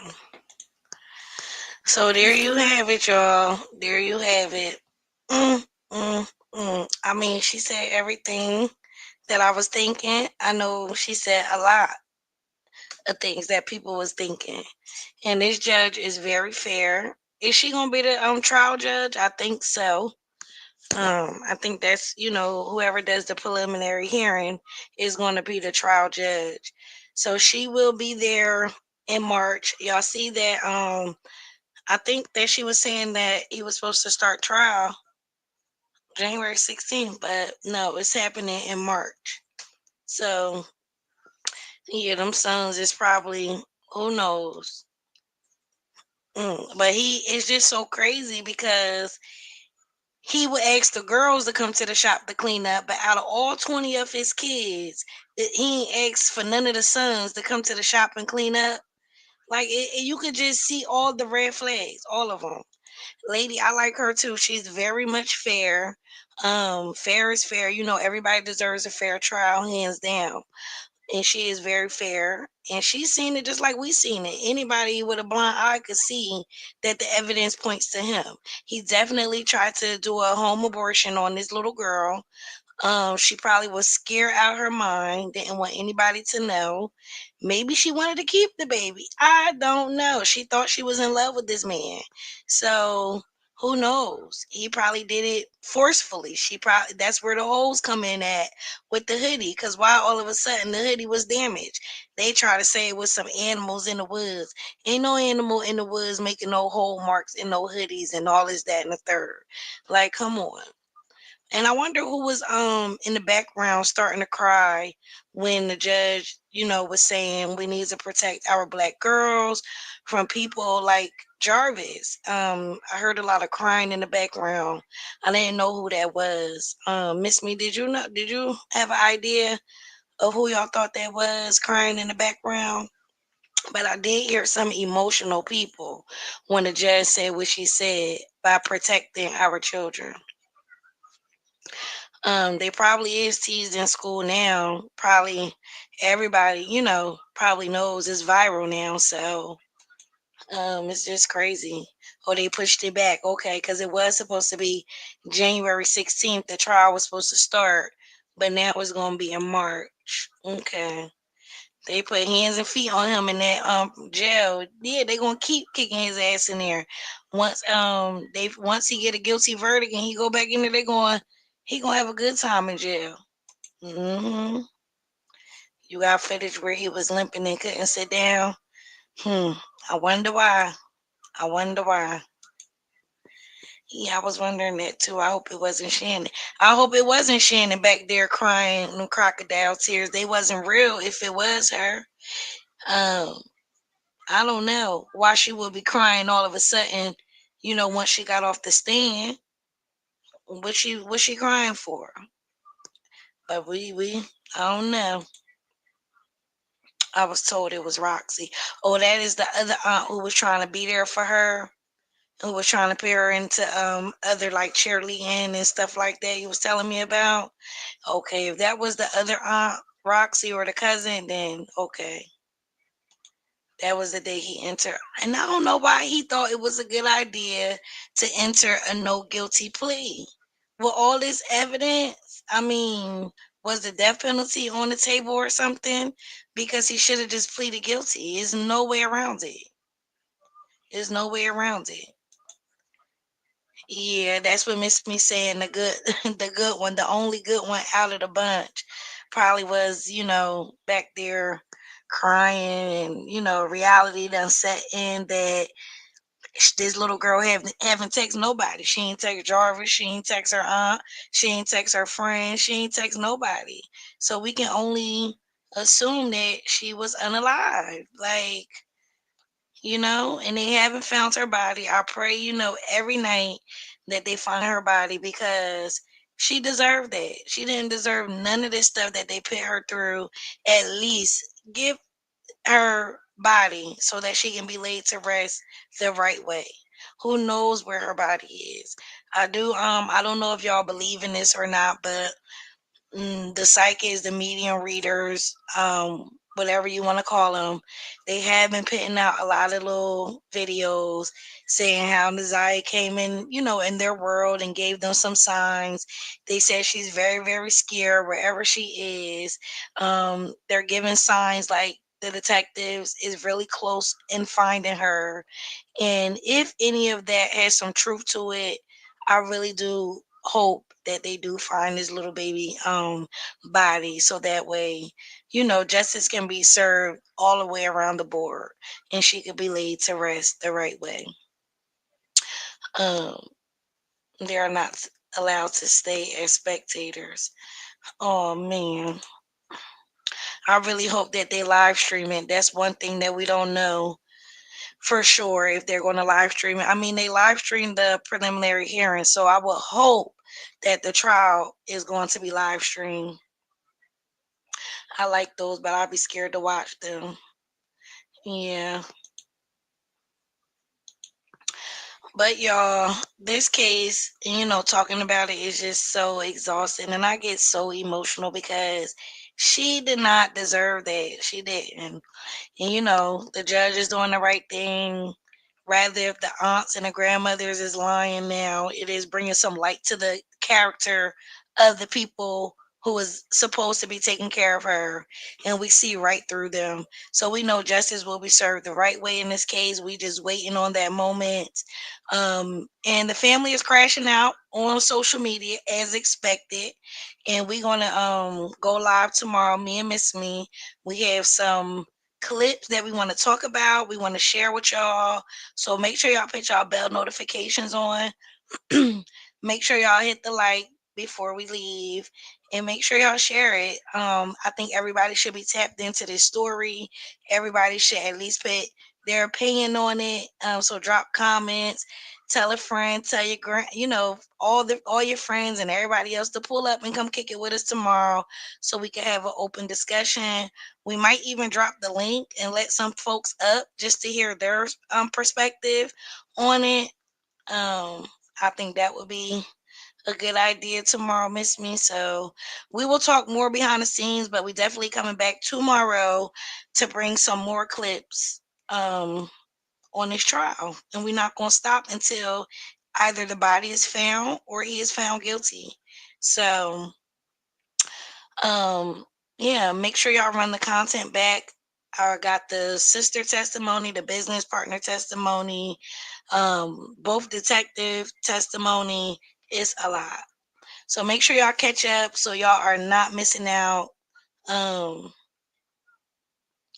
So there you have it, y'all. There you have it. I mean, she said everything that I was thinking. I know she said a lot of things that people was thinking. And this judge is very fair. Is she gonna be the trial judge? I think so. I think that's, whoever does the preliminary hearing is going to be the trial judge. So she will be there in March. Y'all see that? I think that she was saying that he was supposed to start trial January 16th, but no, it's happening in March. So yeah, them sons is probably, who knows. But he is just so crazy because he would ask the girls to come to the shop to clean up, but out of all 20 of his kids, he ain't asked for none of the sons to come to the shop and clean up. Like, you could just see all the red flags, all of them. Lady, I like her too. She's very much fair. Fair is fair. Everybody deserves a fair trial, hands down. And she is very fair, and she's seen it just like we seen it. Anybody with a blind eye could see that the evidence points to him. He definitely tried to do a home abortion on this little girl. She probably was scared out of her mind, didn't want anybody to know. Maybe she wanted to keep the baby. I don't know. She thought she was in love with this man. So who knows? He probably did it forcefully. That's where the holes come in at with the hoodie. Cause why all of a sudden the hoodie was damaged? They try to say it was some animals in the woods. Ain't no animal in the woods making no hole marks in no hoodies and all this, that, and the third. Like, come on. And I wonder who was in the background starting to cry when the judge, was saying we need to protect our black girls from people like Jarvis. I heard a lot of crying in the background. I didn't know who that was. Miss Me, did you have an idea of who y'all thought that was crying in the background? But I did hear some emotional people when the judge said what she said by protecting our children. They probably is teased in school now. Probably everybody, probably knows it's viral now. So it's just crazy. Or they pushed it back. Okay, because it was supposed to be January 16th. The trial was supposed to start, but now it's gonna be in March. Okay. They put hands and feet on him in that jail. Yeah, they gonna keep kicking his ass in there. Once he get a guilty verdict and he go back in there, he gonna have a good time in jail. hmm You got footage where he was limping and couldn't sit down. Hmm. I wonder why. I wonder why. Yeah, I was wondering that too. I hope it wasn't Shannon. I hope it wasn't Shannon back there crying them crocodile tears. They wasn't real if it was her. Um, I don't know why she would be crying all of a sudden, once she got off the stand. What she crying for? But I don't know. I was told it was Roxy. Oh, that is the other aunt who was trying to be there for her, who was trying to pair her into other like cheerleading and stuff like that. He was telling me about. Okay, if that was the other aunt Roxy or the cousin, then okay. That was the day he entered. And I don't know why he thought it was a good idea to enter a no guilty plea. With all this evidence, I mean, was the death penalty on the table or something? Because he should have just pleaded guilty. There's no way around it. There's no way around it. Yeah, that's what makes me saying the good the good one, the only good one out of the bunch probably was, back there crying and, reality done set in that this little girl haven't text nobody. She ain't text Jarvis. She ain't text her aunt. She ain't text her friend. She ain't text nobody. So we can only assume that she was unalive. Like, and they haven't found her body. I pray, every night that they find her body because she deserved that. She didn't deserve none of this stuff that they put her through. At least give her body so that she can be laid to rest the right way. Who knows where her body is? I don't know if y'all believe in this or not, but the psychics, the medium readers, whatever you want to call them, they have been putting out a lot of little videos saying how Naziyah came in, in their world and gave them some signs. They said she's very, very scared wherever she is. They're giving signs like the detectives is really close in finding her. And if any of that has some truth to it, I really do hope that they do find this little baby body, so that way, justice can be served all the way around the board, and she could be laid to rest the right way. Um, they are not allowed to stay as spectators. Oh man, I really hope that they live stream it. That's one thing that we don't know for sure if they're going to live stream it. I mean, they live streamed the preliminary hearing, so I would hope that the trial is going to be live streamed. I like those, but I'd be scared to watch them. Yeah. But y'all, this case, talking about it is just so exhausting. And I get so emotional because she did not deserve that. She didn't. And the judge is doing the right thing. Rather, if the aunts and the grandmothers is lying now, it is bringing some light to the character of the people who is supposed to be taking care of her. And we see right through them. So we know justice will be served the right way in this case. We just waiting on that moment. And the family is crashing out on social media as expected. And we're going to go live tomorrow. Me and Miss Me. We have some clips that we want to talk about. We want to share with y'all. So make sure y'all put y'all bell notifications on. Make sure y'all hit the like before we leave, and make sure y'all share it. I think everybody should be tapped into this story. Everybody should at least put their opinion on it. So drop comments, tell a friend, tell your all your friends and everybody else to pull up and come kick it with us tomorrow, so we can have an open discussion. We might even drop the link and let some folks up just to hear their perspective on it. I think that would be a good idea tomorrow, Miss Me. So we will talk more behind the scenes, but we definitely coming back tomorrow to bring some more clips on this trial. And we're not going to stop until either the body is found or he is found guilty. So, yeah, make sure y'all run the content back. I got the sister testimony, the business partner testimony, both detective testimony. It's a lot. So make sure y'all catch up so y'all are not missing out. Um,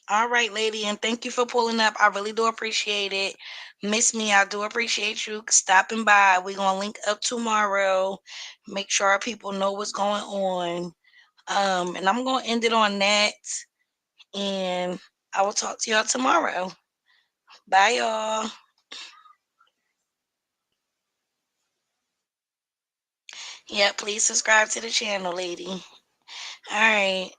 all right, lady, and thank you for pulling up. I really do appreciate it. Miss Me, I do appreciate you stopping by. We're gonna link up tomorrow. Make sure our people know what's going on. And I'm gonna end it on that. And I will talk to y'all tomorrow. Bye, y'all. Yeah, please subscribe to the channel, lady. All right.